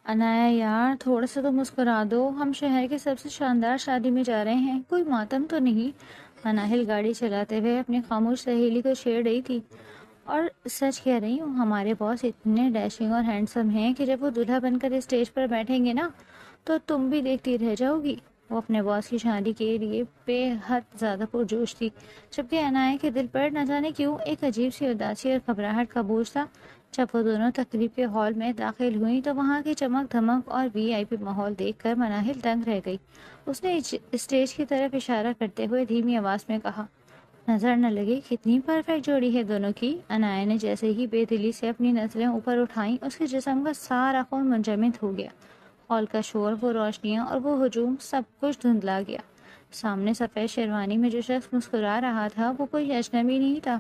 انایا یار تھوڑا سا تو مسکرا دو، ہم شہر کے سب سے شاندار شادی میں جا رہے ہیں، کوئی ماتم تو نہیں؟ اناہل گاڑی چلاتے ہوئے اپنی خاموش سہیلی کو چھیڑ رہی تھی۔ اور سچ کہہ رہی ہوں، ہمارے باس اتنے ڈیشنگ اور ہینڈسم ہیں کہ جب وہ دلہا بن کر اسٹیج پر بیٹھیں گے نا تو تم بھی دیکھتی رہ جاؤ گی۔ وہ اپنے باس کی شادی کے لیے بے حد زیادہ پرجوش تھی، جبکہ انایا کے دل پر نہ جانے کیوں ایک عجیب سی اداسی اور گھبراہٹ کا بوجھ تھا۔ جب وہ دونوں تقریب کے ہال میں داخل ہوئیں تو وہاں کی چمک دھمک اور وی آئی پی ماحول دیکھ کر مناہل دنگ رہ گئی۔ اس نے اسٹیج کی طرف اشارہ کرتے ہوئے دھیمی آواز میں کہا، نظر نہ لگے کتنی پرفیکٹ جوڑی ہے دونوں کی۔ انایا نے جیسے ہی بے دلی سے اپنی نظریں اوپر اٹھائیں، اس کے جسم کا سارا خون منجمد ہو گیا۔ ہال کا شور، وہ روشنیاں اور وہ ہجوم، سب کچھ دھندلا گیا۔ سامنے سفید شیروانی میں جو شخص مسکرا رہا تھا وہ کوئی اجنبی نہیں تھا،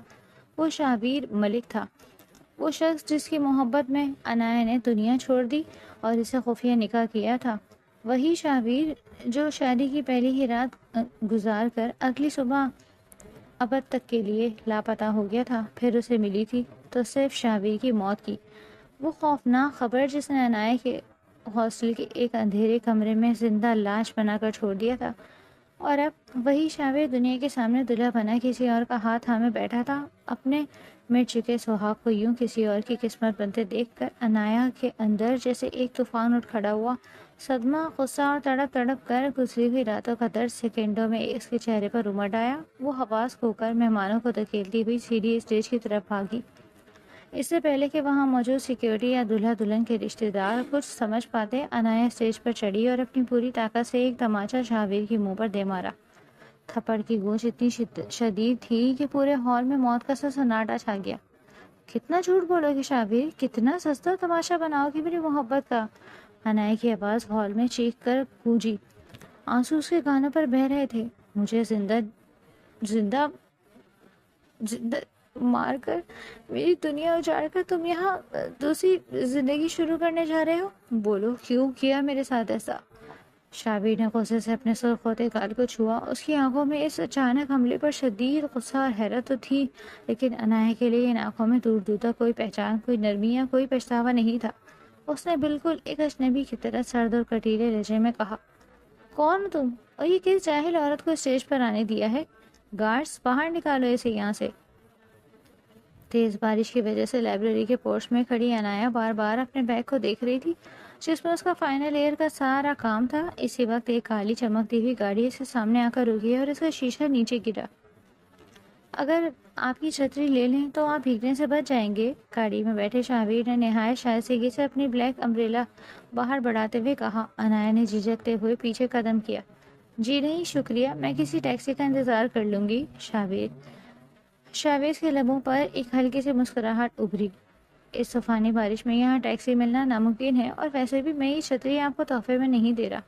وہ شہبیر ملک تھا۔ وہ شخص جس کی محبت میں انایا نے دنیا چھوڑ دی اور اسے خفیہ نکاح کیا تھا، وہی شہبیر جو شادی کی پہلی ہی رات گزار کر اگلی صبح ابد تک کے لیے لاپتہ ہو گیا تھا۔ پھر اسے ملی تھی تو صرف شہبیر کی موت کی وہ خوفناک خبر جس نے انایا کے ہاسٹل کے ایک اندھیرے کمرے میں زندہ لاش بنا کر چھوڑ دیا تھا۔ اور اب وہی شاویر دنیا کے سامنے دلہا بنا کسی اور کا ہاتھ تھامے بیٹھا تھا۔ اپنے مٹ چکے سہاگ کو یوں کسی اور کی قسمت بنتے دیکھ کر انایا کے اندر جیسے ایک طوفان اٹھ کھڑا ہوا۔ صدمہ، غصہ اور تڑپ تڑپ کر گزری ہوئی راتوں کا درد سیکنڈوں میں اس کے چہرے پر امڈ آیا۔ وہ حواس کھو کر مہمانوں کو دھکیلتی ہوئی سیدھی اسٹیج کی طرف بھاگی۔ اس سے پہلے کہ وہاں موجود سیکیورٹی یا دلہا دلہن کے رشتہ دار کچھ سمجھ پاتے، انایا اسٹیج پر چڑھی اور اپنی پوری طاقت سے ایک تماچا شہبیر کی منہ پر دے مارا۔ تھپڑ کی گونج اتنی شدید تھی کہ پورے ہال میں موت کا سا سناٹا چھا گیا۔ کتنا جھوٹ بولو گے شہبیر، کتنا سستا تماشا بناؤ گی میری محبت کا؟ انایا کی آواز ہال میں چیخ کر گونجی۔ آنسو اس کے کانوں پر بہہ رہے تھے۔ مجھے زندہ زندہ زندہ مار کر، میری دنیا اجاڑ کر تم یہاں دوسری زندگی شروع کرنے جا رہے ہو؟ بولو کیوں کیا میرے ساتھ ایسا؟ شابیر نے غصے سے اپنے سرخ ہوتے گال کو چھوا۔ اس کی آنکھوں میں اس اچانک حملے پر شدید غصہ اور حیرت تو تھی، لیکن انایا کے لیے ان آنکھوں میں دور دور تک کوئی پہچان، کوئی نرمی یا کوئی پچھتاوا نہیں تھا۔ اس نے بالکل ایک اجنبی کی طرح سرد اور کٹیلے لہجے میں کہا، کون ہو تم اور یہ کس جاہل عورت کو اسٹیج پر آنے دیا ہے؟ گارڈز باہر نکالو اسے یہاں سے۔ تیز بارش کی وجہ سے لائبریری کے پورش میں کھڑی انایا بار بار اپنے بیگ کو دیکھ رہی تھی جس میں اس کا فائنل ایئر کا سارا کام تھا۔ اسی وقت ایک کالی چمکتی ہوئی گاڑی اس کے سامنے آ کر رکی اور اس کا شیشہ نیچے گرا۔ اگر آپ کی چھتری لے لیں تو آپ بھیگنے سے بچ جائیں گے، گاڑی میں بیٹھے شاہبیر نے نہایت شائستگی سے اپنی بلیک امبریلا باہر بڑھاتے ہوئے کہا۔ انایا نے جھجکتے ہوئے پیچھے قدم کیا۔ جی نہیں شکریہ، میں کسی ٹیکسی کا انتظار کر لوں گی۔ شاویز کے لبوں پر ایک ہلکی سی مسکراہٹ ابھری۔ اس طوفانی بارش میں یہاں ٹیکسی ملنا ناممکن ہے، اور ویسے بھی میں یہ چھتری آپ کو تحفے میں نہیں دے رہا،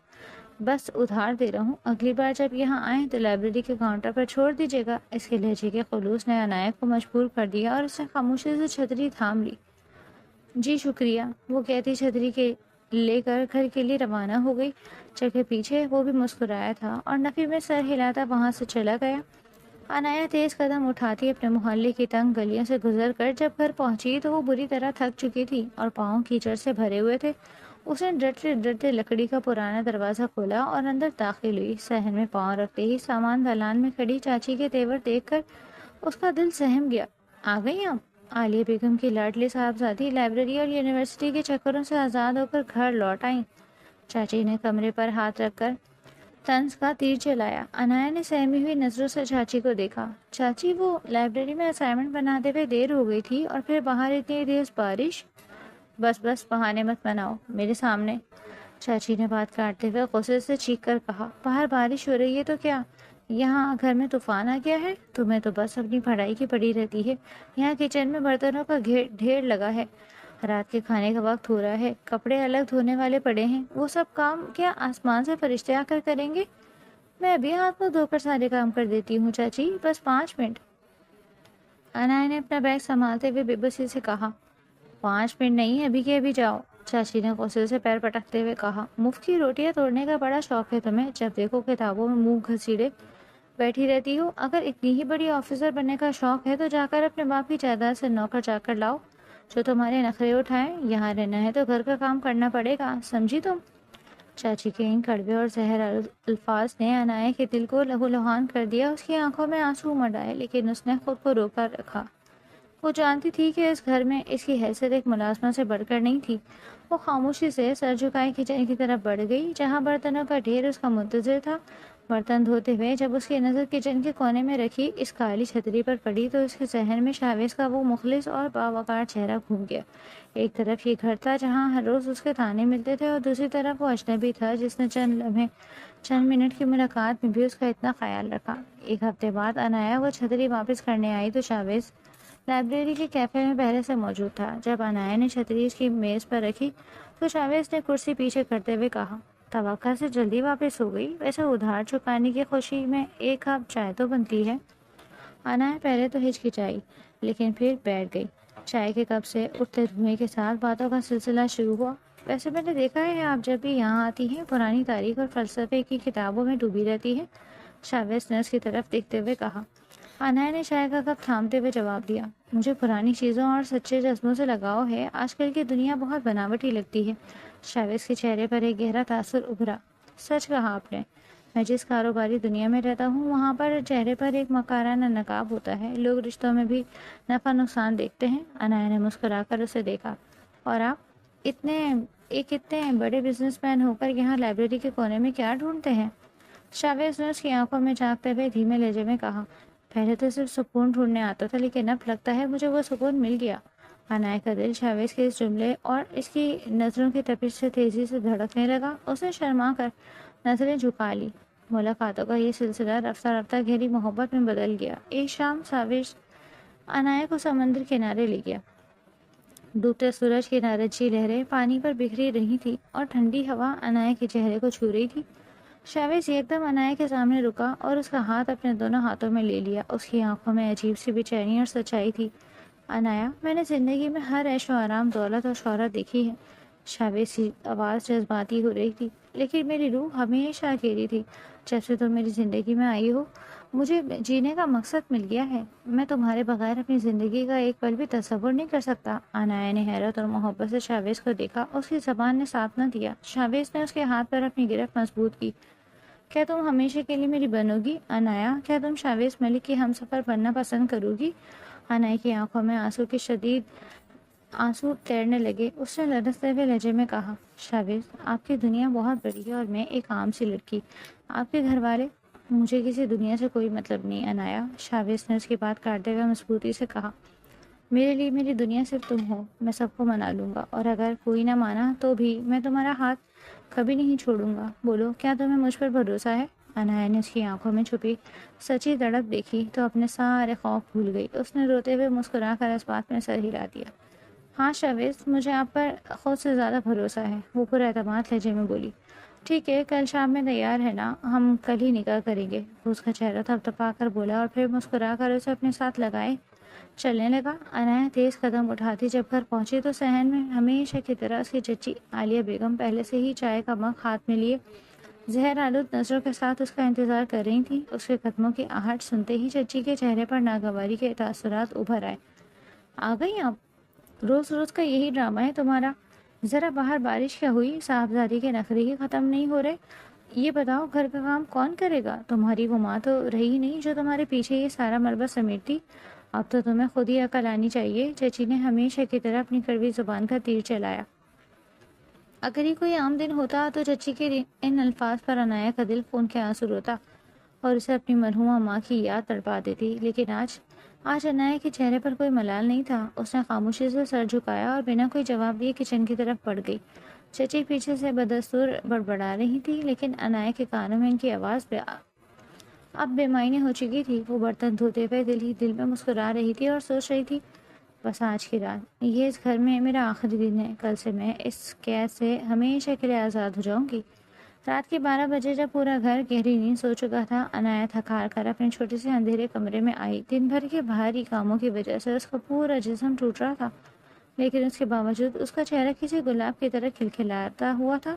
بس ادھار دے رہا ہوں۔ اگلی بار جب یہاں آئیں تو لائبریری کے کاؤنٹر پر چھوڑ دیجیے گا۔ اس کے لہجے کے خلوص نے انایا کو مجبور کر دیا اور اس نے خاموشی سے چھتری تھام لی۔ جی شکریہ، وہ کہتی چھتری کے لے کر گھر کے لیے روانہ ہو گئی، جبکہ پیچھے وہ بھی مسکرایا تھا اور نفی میں سر ہلاتا وہاں سے چلا گیا۔ انایا تیز قدم اٹھاتی اپنے محلے کی تنگ گلیوں سے گزر کر جب گھر پہنچی تو وہ بری طرح تھک چکی تھی اور پاؤں کیچڑ سے بھرے ہوئے تھے۔ اس نے ڈرتے ڈرتے لکڑی کا پرانا دروازہ کھولا اور اندر داخل ہوئی۔ صحن میں پاؤں رکھتے ہی سامان دالان میں کھڑی چاچی کے تیور دیکھ کر اس کا دل سہم گیا۔ آ گئی آپ؟ عالیہ بیگم کی لاڈلی صاحبزادی لائبریری اور یونیورسٹی کے چکروں سے آزاد ہو کر گھر لوٹ آئیں۔ چاچی نے کمرے پر ہاتھ رکھ کر طنز کا تیر چلایا۔ انایا نے سہمی ہوئی نظروں سے چاچی کو دیکھا۔ چاچی، وہ لائبریری میں اسائنمنٹ بناتے ہوئے دیر ہو گئی تھی اور پھر باہر اتنی تیز بارش۔ بس بس بہانے مت بناؤ میرے سامنے، چاچی نے بات کاٹتے ہوئے غصے سے چیخ کر کہا۔ باہر بارش ہو رہی ہے تو کیا یہاں گھر میں طوفان آ گیا ہے؟ تمہیں تو بس اپنی پڑھائی کی پڑی رہتی ہے۔ یہاں کچن میں برتنوں کا ڈھیر لگا ہے، رات کے کھانے کا وقت ہو رہا ہے، کپڑے الگ دھونے والے پڑے ہیں، وہ سب کام کیا آسمان سے فرشتے آ کر کریں گے؟ میں ابھی ہاتھ کو دھو کر سارے کام کر دیتی ہوں چاچی، بس 5 منٹ۔ انایا نے اپنا بیگ سنبھالتے ہوئے بے بسی سے کہا۔ 5 منٹ نہیں، ابھی کے ابھی جاؤ، چاچی نے غصے سے پیر پٹکتے ہوئے کہا۔ مفت کی روٹیاں توڑنے کا بڑا شوق ہے تمہیں، جب دیکھو کتابوں میں منہ گھسیڑے بیٹھی رہتی ہو۔ اگر اتنی ہی بڑی آفیسر بننے کا شوق ہے تو جا کر اپنے باپ کی جائیداد سے نوکر چاکر لاؤ، جو تمہارے نخرے اٹھائیں. یہاں رہنا ہے تو گھر کا کام کرنا پڑے گا, سمجھی تم؟ چاچی کے ان کڑوے اور زہر الفاظ نے انایا کے دل کو لہو لہان کر دیا. اس کی آنکھوں میں آنسو امڑ آئے, لیکن اس نے خود کو روکا رکھا. وہ جانتی تھی کہ اس گھر میں اس کی حیثیت ایک ملازمہ سے بڑھ کر نہیں تھی. وہ خاموشی سے سر جھکائے کچن کی طرف بڑھ گئی, جہاں برتنوں کا ڈھیر اس کا منتظر تھا. برتن دھوتے ہوئے جب اس کی نظر کچن کے کونے میں رکھی اس کالی چھتری پر پڑی تو اس کے ذہن میں شاویز کا وہ مخلص اور باوقار چہرہ گھوم گیا. ایک طرف یہ گھر تھا جہاں ہر روز اس کے تانے ملتے تھے, اور دوسری طرف وہ اجنبی تھا جس نے چند منٹ کی ملاقات میں بھی اس کا اتنا خیال رکھا. ایک ہفتے بعد انایا وہ چھتری واپس کرنے آئی تو شاویز لائبریری کے کیفے میں پہلے سے موجود تھا. جب انایا نے چھتری اس کی میز پر رکھی تو شاویز نے کرسی پیچھے کرتے ہوئے کہا, توقع سے جلدی واپس ہو گئی. ویسے ادھار چکانے کی خوشی میں ایک کپ چائے تو بنتی ہے. انایا پہلے تو ہچکچائی, لیکن پھر بیٹھ گئی. چائے کے کپ سے اٹھتے دھوئیں کے ساتھ باتوں کا سلسلہ شروع ہوا. ویسے میں نے دیکھا ہے آپ جب بھی یہاں آتی ہیں پرانی تاریخ اور فلسفے کی کتابوں میں ڈوبی رہتی ہیں, شاویز نے اس کی طرف دیکھتے ہوئے کہا. انایا نے چائے کا کپ تھامتے ہوئے جواب دیا, مجھے پرانی چیزوں اور سچے جذبوں سے لگاؤ ہے. آج کل کی دنیا بہت بناوٹی لگتی ہے. شاویز کے چہرے پر ایک گہرا تاثر ابھرا. سچ کہا آپ نے. میں جس کاروباری دنیا میں رہتا ہوں وہاں پر چہرے پر ایک مکارانہ نقاب ہوتا ہے. لوگ رشتوں میں بھی نفع نقصان دیکھتے ہیں. انایا نے مسکرا کر اسے دیکھا. اور آپ اتنے بڑے بزنس مین ہو کر یہاں لائبریری کے کونے میں کیا ڈھونڈتے ہیں؟ شاویز نے اس کی آنکھوں میں جھانکتے ہوئے دھیمے لہجے میں کہا, پہلے تو صرف سکون ڈھونڈنے آتا تھا, لیکن اب لگتا ہے مجھے وہ سکون مل گیا. انایا کا دل شاویز کے اس جملے اور اس کی نظروں کی تپش سے تیزی سے دھڑکنے لگا. اس نے شرما کر نظریں جھکا لی. ملاقاتوں کا یہ سلسلہ رفتہ رفتہ گہری محبت میں بدل گیا. ایک شام شاویز انایا کو سمندر کنارے لے گیا. ڈوبتے سورج کی نارنجی لہریں پانی پر بکھری رہی تھی اور ٹھنڈی ہوا انایا کے چہرے کو چھو رہی تھی. شاویز ایک دم انایا کے سامنے رکا اور اس کا ہاتھ اپنے دونوں ہاتھوں میں لے لیا. اس کی آنکھوں میں عجیب سی بے چینی اور سچائی تھی. انایا, میں نے زندگی میں ہر عیش و آرام, دولت اور شہرت دیکھی ہے. شاویز کی آواز جذباتی ہو رہی تھی, لیکن میری روح ہمیشہ اکیلی تھی. جب سے تم میری زندگی میں آئی ہو مجھے جینے کا مقصد مل گیا ہے. میں تمہارے بغیر اپنی زندگی کا ایک پل بھی تصور نہیں کر سکتا. انایا نے حیرت اور محبت سے شاویز کو دیکھا. اس کی زبان نے ساتھ نہ دیا. شاویز نے اس کے ہاتھ پر اپنی گرفت مضبوط کی. کیا تم ہمیشہ کے لیے میری بنو گی انایا؟ کیا تم شاویز ملک کی ہم سفر بننا پسند کرو گی؟ انایا کی آنکھوں میں آنسو تیرنے لگے. اس نے لرزتے ہوئے لہجے میں کہا, شاویز, آپ کی دنیا بہت بڑی ہے اور میں ایک عام سی لڑکی. آپ کے گھر والے, مجھے کسی دنیا سے کوئی مطلب نہیں. انایا, شاویز نے اس کی بات کاٹتے ہوئے مضبوطی سے کہا, میرے لیے میری دنیا صرف تم ہو. میں سب کو منا لوں گا, اور اگر کوئی نہ مانا تو بھی میں تمہارا ہاتھ کبھی نہیں چھوڑوں گا. بولو, کیا تمہیں مجھ پر بھروسہ ہے؟ انایا نے اس کی آنکھوں میں چھپی سچی تڑپ دیکھی تو اپنے سارے خوف بھول گئی. اس نے روتے ہوئے مسکرا کر اس بات میں سر ہلا دیا. ہاں شاویز, مجھے آپ پر خود سے زیادہ بھروسہ ہے. وہ پر اعتماد لہجے میں بولی. ٹھیک ہے, کل شام میں تیار ہے نا؟ ہم کل ہی نکاح کریں گے. وہ اس کا چہرہ تھپتھپا کر بولا اور پھر مسکرا کر اسے اپنے ساتھ لگائے چلنے لگا. انایا تیز قدم اٹھاتی جب گھر پہنچی تو صحن میں ہمیشہ کی طرح اس کی چچی عالیہ بیگم پہلے سے ہی چائے کا مگ ہاتھ میں لیے زہر آلود نظروں کے ساتھ اس کا انتظار کر رہی تھی. اس کے قدموں کی آہٹ سنتے ہی چچی کے چہرے پر ناگواری کے تاثرات ابھر آئے. آ گئی آپ؟ روز روز کا یہی ڈرامہ ہے تمہارا. ذرا باہر بارش کیا ہوئی؟ صاحبزادی کے نخرے ہی ختم نہیں ہو رہے. یہ بتاؤ, گھر کا کام کون کرے گا؟ تمہاری وہ ماں تو رہی نہیں جو تمہارے پیچھے یہ سارا ملبہ سمیٹتی. اب تو تمہیں خود ہی عقل آنی چاہیے. چچی نے ہمیشہ کی طرح اپنی کڑوی زبان کا تیر چلایا. اگر یہ کوئی عام دن ہوتا تو چچی کے ان الفاظ پر انایا کا دل خون کے آنسو روتا اور اسے اپنی مرحومہ ماں کی یاد تڑپا دیتی. لیکن آج انایا کے چہرے پر کوئی ملال نہیں تھا. اس نے خاموشی سے سر جھکایا اور بنا کوئی جواب دیے کچن کی طرف بڑھ گئی. چچی پیچھے سے بدستور بڑبڑا رہی تھی, لیکن انایا کے کانوں میں ان کی آواز اب بے معنی ہو چکی تھی. وہ برتن دھوتے ہوئے دل ہی دل میں مسکرا رہی تھی اور سوچ رہی تھی, بس آج کی رات, یہ اس گھر میں میرا آخری دن ہے. کل سے میں اس قید سے ہمیشہ کے لیے آزاد ہو جاؤں گی. رات کے 12 بجے جب پورا گھر گہری نیند سو چکا تھا, انایا تھک ہار کر اپنے چھوٹے سے اندھیرے کمرے میں آئی. دن بھر کے بھاری کاموں کی وجہ سے اس کا پورا جسم ٹوٹ رہا تھا, لیکن اس کے باوجود اس کا چہرہ کسی گلاب کی طرح کھلکھلاتا ہوا تھا.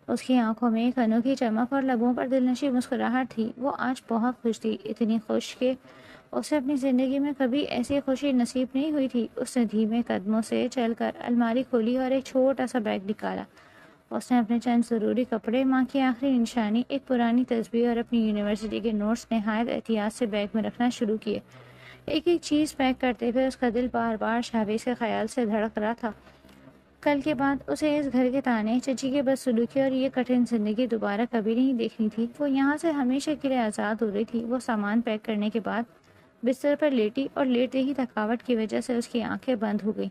اس کی آنکھوں میں ایک انوکھی چمک اور لبوں پر دلنشیں مسکراہٹ تھی. وہ آج بہت خوش تھی, اتنی خوش کہ اسے اپنی زندگی میں کبھی ایسی خوشی نصیب نہیں ہوئی تھی۔ اس نے دھیمے قدموں سے چل کر الماری کھولی اور ایک چھوٹا سا بیگ نکالا۔ اس نے اپنے چند ضروری کپڑے، ماں کی آخری نشانی، ایک پرانی تصویر اور اپنی یونیورسٹی کے نوٹس نہایت احتیاط سے بیگ میں رکھنا شروع کیے۔ ایک ایک چیز پیک کرتے ہوئے اس کا دل بار بار شاویز کے خیال سے دھڑک رہا تھا۔ کل کے بعد اسے اس گھر کے تانے، چچی کے بدسلوکی اور یہ کٹھن زندگی دوبارہ کبھی نہیں دیکھنی تھی۔ وہ یہاں سے ہمیشہ کے لیے آزاد ہو رہی تھی۔ وہ سامان پیک کرنے کے بعد بستر پر لیٹی اور لیٹتے ہی تھکاوٹ کی وجہ سے اس کی آنکھیں بند ہو گئیں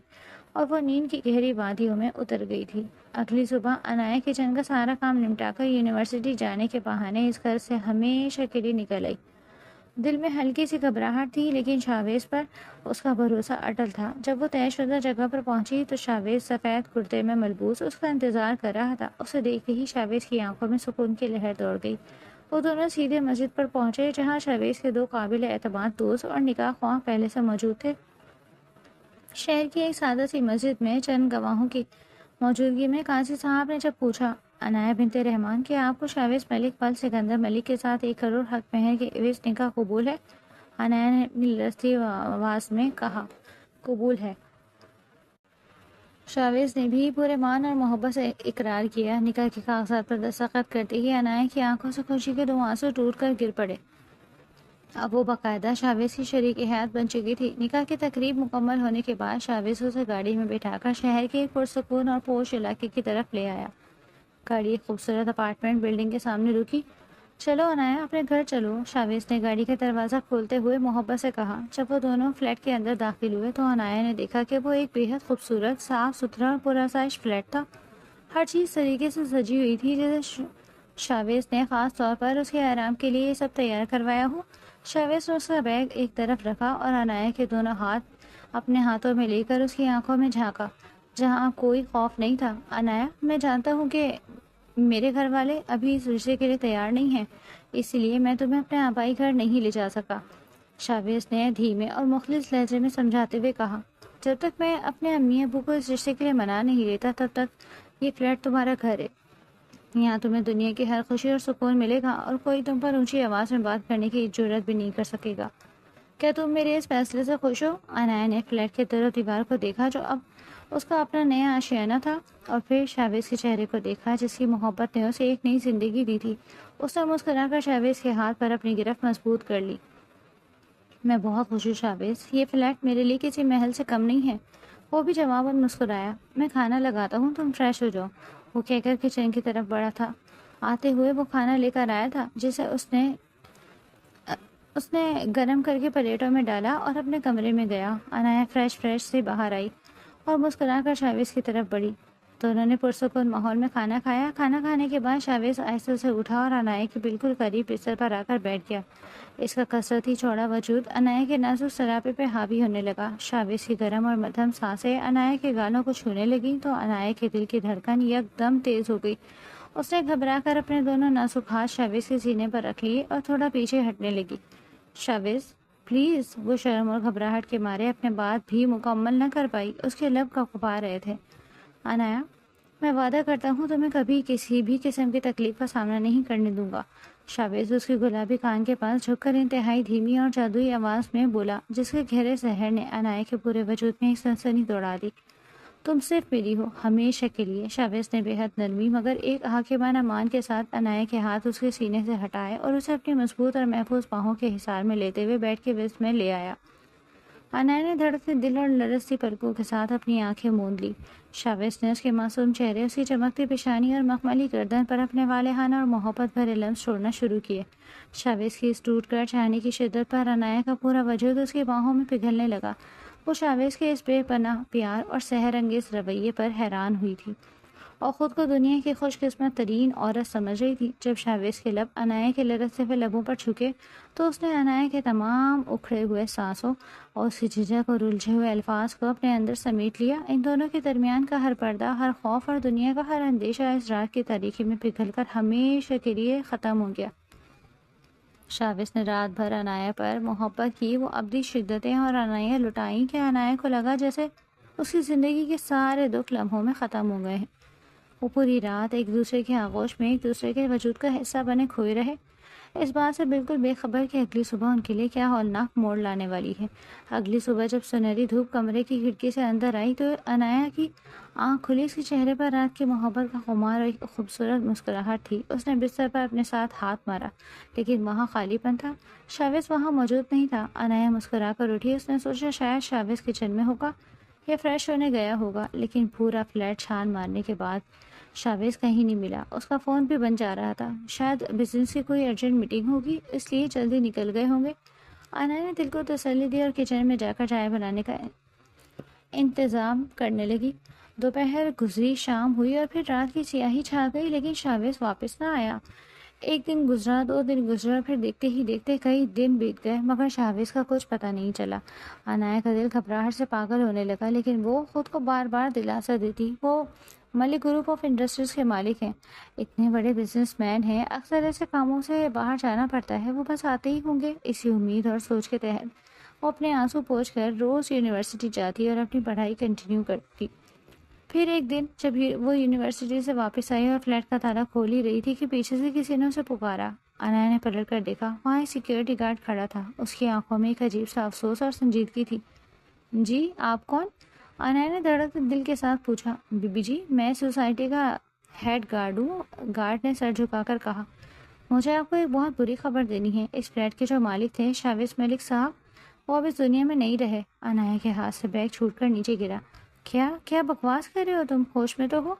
اور وہ نیند کی گہری وادیوں میں اتر گئی تھی۔ اگلی صبح عنایا کچن کا سارا کام نمٹا کر یونیورسٹی جانے کے بہانے اس گھر سے ہمیشہ کے لیے نکل آئی۔ دل میں ہلکی سی گھبراہٹ تھی، لیکن شاویز پر اس کا بھروسہ اٹل تھا۔ جب وہ طے شدہ جگہ پر پہنچی تو شاویز سفید کرتے میں ملبوس اس کا انتظار کر رہا تھا۔ اسے دیکھتے ہی شاویز کی آنکھوں میں سکون کی لہر دوڑ گئی۔ وہ دونوں سیدھے مسجد پر پہنچے، جہاں شاویز کے دو قابل اعتماد دوست اور نکاح خواہ پہلے سے موجود تھے۔ شہر کی ایک سادہ سی مسجد میں چند گواہوں کی موجودگی میں قاضی صاحب نے جب پوچھا، عنایا بنت رحمان، کہ آپ کو شاویز ملک پل سکندر ملک کے ساتھ 1 کروڑ حق مہر کے عوض نکاح قبول ہے؟ عنایا نے اپنی لرزتی آواز میں کہا، قبول ہے۔ شاویز نے بھی پورے مان اور محبت سے اقرار کیا۔ نکاح کے کاغذات پر دستخط کرتے ہی عنایا کی آنکھوں سے خوشی کے 2 آنسو ٹوٹ کر گر پڑے۔ اب وہ باقاعدہ شاویز کی شریک حیات بن چکی تھی۔ نکاح کی تقریب مکمل ہونے کے بعد شاویز اسے گاڑی میں بٹھا کر شہر کے ایک پرسکون اور پوش علاقے کی طرف لے آیا۔ گاڑی ایک خوبصورت اپارٹمنٹ بلڈنگ کے سامنے رکی۔ چلو عنایا، اپنے گھر چلو، شاویز نے گاڑی کا دروازہ کھولتے ہوئے محبت سے کہا۔ جب وہ دونوں فلیٹ کے اندر داخل ہوئے تو عنایا نے دیکھا کہ وہ ایک بے حد خوبصورت، صاف ستھرا اور پرآسائش فلیٹ تھا۔ ہر چیز طریقے سے سجی ہوئی تھی، جیسے شاویز نے خاص طور پر اس کے آرام کے لیے یہ سب تیار کروایا ہو۔ شاویز نے اس کا بیگ ایک طرف رکھا اور عنایا کے دونوں ہاتھ اپنے ہاتھوں میں لے کر اس کی آنکھوں میں جھانکا، جہاں کوئی خوف نہیں تھا۔ عنایا، میں جانتا ہوں کہ میرے گھر والے ابھی اس رشتے کے لیے تیار نہیں ہیں، اسی لیے میں تمہیں اپنے آبائی گھر نہیں لے جا سکا، شاویز نے دھیمے اور مخلص لہجے میں سمجھاتے ہوئے کہا۔ جب تک میں اپنے امی ابو کو اس رشتے کے لیے منع نہیں لیتا، تب تک یہ فلیٹ تمہارا گھر ہے۔ یہاں تمہیں دنیا کی ہر خوشی اور سکون ملے گا اور کوئی تم پر اونچی آواز میں بات کرنے کی جرات بھی نہیں کر سکے گا۔ کیا تم میرے اس فیصلے سے خوش ہو؟ عنایا نے فلیٹ کے در و دیوار کو دیکھا جو اب اس کا اپنا نیا آشیانہ تھا، اور پھر شاویز کے چہرے کو دیکھا جس کی محبت نے اسے ایک نئی زندگی دی تھی۔ اس نے مسکرا کر شاویز کے ہاتھ پر اپنی گرفت مضبوط کر لی۔ میں بہت خوش ہوں شاویز، یہ فلیٹ میرے لیے کسی محل سے کم نہیں ہے۔ وہ بھی جواباً مسکرایا۔ میں کھانا لگاتا ہوں، تم فریش ہو جاؤ، وہ کہہ کر کچن کی طرف بڑھا تھا۔ آتے ہوئے وہ کھانا لے کر آیا تھا جسے اس نے گرم کر کے پلیٹوں میں ڈالا اور اپنے کمرے میں گیا۔ عنایا فریش سے باہر آئی اور مسکرا کر شاویز کی طرف بڑھی۔ دونوں نے پرسکون ماحول میں کھانا کھایا۔ کھانا کھانے کے بعد شاویز آہستہ سے اٹھا اور عنایا کے بالکل قریب بستر پر آ کر بیٹھ گیا۔ اس کا کثرتی چوڑا وجود عنایا کے نازک سراپے پہ حاوی ہونے لگا۔ شاویز کی گرم اور مدھم سانسیں عنایا کے گالوں کو چھونے لگیں تو عنایا کے دل کی دھڑکن یک دم تیز ہو گئی۔ اس نے گھبرا کر اپنے دونوں نازک ہاتھ شاویز کے سینے پر رکھ لیے اور تھوڑا پیچھے ہٹنے لگی۔ شاویز پلیز، وہ شرم اور گھبراہٹ کے مارے اپنے بات بھی مکمل نہ کر پائی، اس کے لب کپا رہے تھے۔ عنایا، میں وعدہ کرتا ہوں تمہیں کبھی کسی بھی قسم کی تکلیف کا سامنا نہیں کرنے دوں گا، شاویز اس کی گلابی کان کے پاس جھک کر انتہائی دھیمی اور جادوئی آواز میں بولا، جس کے گہرے زہر نے عنایا کے پورے وجود میں ایک سنسنی دوڑا دی۔ تم صرف میری ہو، ہمیشہ کے لیے۔ شاویز نے بے حد نرمی مگر ایک حاکمانہ مان کے ساتھ عنایا کے ہاتھ اس کے سینے سے ہٹائے اور اسے اپنی مضبوط اور محفوظ باہوں کے حصار میں لیتے ہوئے بیڈ کے وسط میں لے آیا۔ عنایا نے دھڑکتے دل اور لرزتی پلکوں کے ساتھ اپنی آنکھیں موند لی۔ شاویز نے اس کے معصوم چہرے، اس کی چمکتی پیشانی اور مخملی گردن پر اپنے والہانہ اور محبت بھرے لمس چھوڑنا شروع کیے۔ شاویز کی اس ٹوٹ کر چاہنے کی شدت پر عنایا کا پورا وجود اس کی باہوں میں پگھلنے لگا۔ وہ شاویز کے اس بے پناہ پیار اور سحر انگیز رویے پر حیران ہوئی تھی اور خود کو دنیا کی خوش قسمت ترین عورت سمجھ رہی تھی۔ جب شاویز کے لب عنایا کے لرزتے ہوئے لبوں پر چھکے تو اس نے عنایا کے تمام اکھڑے ہوئے سانسوں اور اس کی جھجک اور الجھے ہوئے الفاظ کو اپنے اندر سمیٹ لیا۔ ان دونوں کے درمیان کا ہر پردہ، ہر خوف اور دنیا کا ہر اندیشہ اس رات کی تاریکی میں پگھل کر ہمیشہ کے لیے ختم ہو گیا۔ شاویز نے رات بھر عنایا پر محبت کی وہ ابدی شدتیں اور عنایا لٹائیں کہ عنایا کو لگا جیسے اس کی زندگی کے سارے دکھ لمحوں میں ختم ہو گئے ہیں۔ وہ پوری رات ایک دوسرے کے آغوش میں ایک دوسرے کے وجود کا حصہ بنے کھوئے رہے۔ اس بات سے بالکل بے خبر کہ اگلی صبح ان کے لیے کیا ہولناک موڑ لانے والی ہے۔ اگلی صبح جب سنہری دھوپ کمرے کی کھڑکی سے اندر آئی تو انایا کی آنکھ کھلی، اس کے چہرے پر رات کی محبت کا خمار اور ایک خوبصورت مسکراہٹ تھی۔ اس نے بستر پر اپنے ساتھ ہاتھ مارا، لیکن وہاں خالی پن تھا، شاویز وہاں موجود نہیں تھا۔ انایا مسکرا کر اٹھی، اس نے سوچا شاید شاویز کچن میں ہوگا یا فریش ہونے گیا ہوگا، لیکن پورا فلیٹ چھان مارنے کے بعد شاویز کہیں نہیں ملا۔ اس کا فون بھی بند جا رہا تھا، شاید بزنس کی کوئی ارجنٹ میٹنگ ہوگی، اس لیے جلدی نکل گئے ہوں گے۔ انایا نے دل کو تسلی دی اور کچن میں جا کر چائے بنانے کا انتظام کرنے لگی۔ دوپہر گزری، شام ہوئی اور پھر رات کی سیاہی چھا گئی، لیکن شاویز واپس نہ آیا۔ ایک دن گزرا، 2 دن گزرا، پھر دیکھتے ہی دیکھتے کئی دن بیت گئے، مگر شاویز کا کچھ پتہ نہیں چلا۔ انایا کا دل گھبراہٹ سے پاگل ہونے لگا، لیکن وہ خود کو بار بار دلاسا دیتی وہ ملک گروپ آف انڈسٹریز کے مالک ہیں، اتنے بڑے بزنس مین ہیں، اکثر ایسے کاموں سے باہر جانا پڑتا ہے، وہ بس آتے ہی ہوں گے۔ اسی امید اور سوچ کے تحت وہ اپنے آنسو پوچھ کر روز یونیورسٹی جاتی اور اپنی پڑھائی کنٹینیو کرتی۔ پھر ایک دن جب وہ یونیورسٹی سے واپس آئی اور فلیٹ کا تالا کھول ہی رہی تھی کہ پیچھے سے کسی نے اسے پکارا۔ انایا نے پلٹ کر دیکھا، وہاں ایک سیکیورٹی گارڈ کھڑا تھا، اس کی آنکھوں میں ایک عجیب سا افسوس اور سنجیدگی تھی۔ جی آپ کون؟ انایا نے دھڑکتے دل کے ساتھ پوچھا۔ بی بی جی، میں سوسائٹی کا ہیڈ گارڈ ہوں، گارڈ نے سر جھکا کر کہا۔ مجھے آپ کو ایک بہت بری خبر دینی ہے، اس فلیٹ کے جو مالک تھے شاویز ملک صاحب، وہ اب اس دنیا میں نہیں رہے۔ انایا کے ہاتھ سے بیگ چھوٹ کر نیچے گرا۔ کیا بکواس کر رہے ہو تم؟ ہوش میں تو ہو؟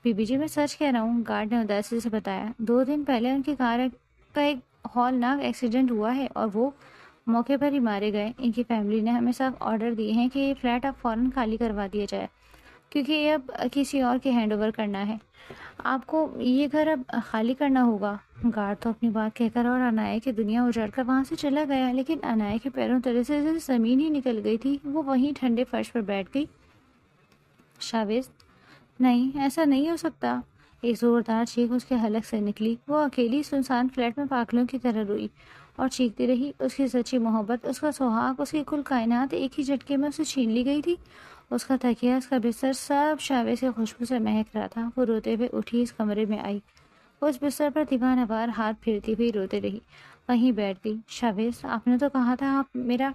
بی بی جی میں سچ کہہ رہا ہوں، گارڈ نے اداسی سے بتایا۔ 2 دن پہلے ان کی کار کا ایک ہولناک ایکسیڈنٹ ہوا ہے اور وہ موقع پر ہی مارے گئے۔ ان کی فیملی نے ہمیں صاف آرڈر دیے ہیں کہ یہ فلیٹ اب فوراً خالی کروا دیا جائے، کیونکہ یہ اب کسی اور کے ہینڈ اوور کرنا ہے۔ آپ کو یہ گھر اب خالی کرنا ہوگا۔ گارڈ تو اپنی بات کہہ کر اور انایا کی دنیا اجڑ کر وہاں سے چلا گیا، لیکن انایا کے پیروں تلے سے زمین ہی نکل گئی تھی، وہ وہیں ٹھنڈے فرش پر بیٹھ گئی۔ شاویز، نہیں ایسا نہیں ہو سکتا۔ ایک زوردار چیخ اس کے حلق سے نکلی۔ وہ اکیلی سنسان فلیٹ میں پاگلوں کی طرح روئی اور چیختی رہی۔ اس کی سچی محبت، اس کا سہاگ، اس کی کل کائنات ایک ہی جھٹکے میں اسے چھین لی گئی تھی۔ اس کا تکیہ، اس کا بستر، سب شاویز کی خوشبو سے مہک رہا تھا۔ وہ روتے ہوئے اٹھی، اس کمرے میں آئی، وہ اس بستر پر دیوانہ وار ہاتھ پھیرتی ہوئی روتے رہی، وہیں بیٹھ گئی۔ شاویز، آپ نے تو کہا تھا آپ میرا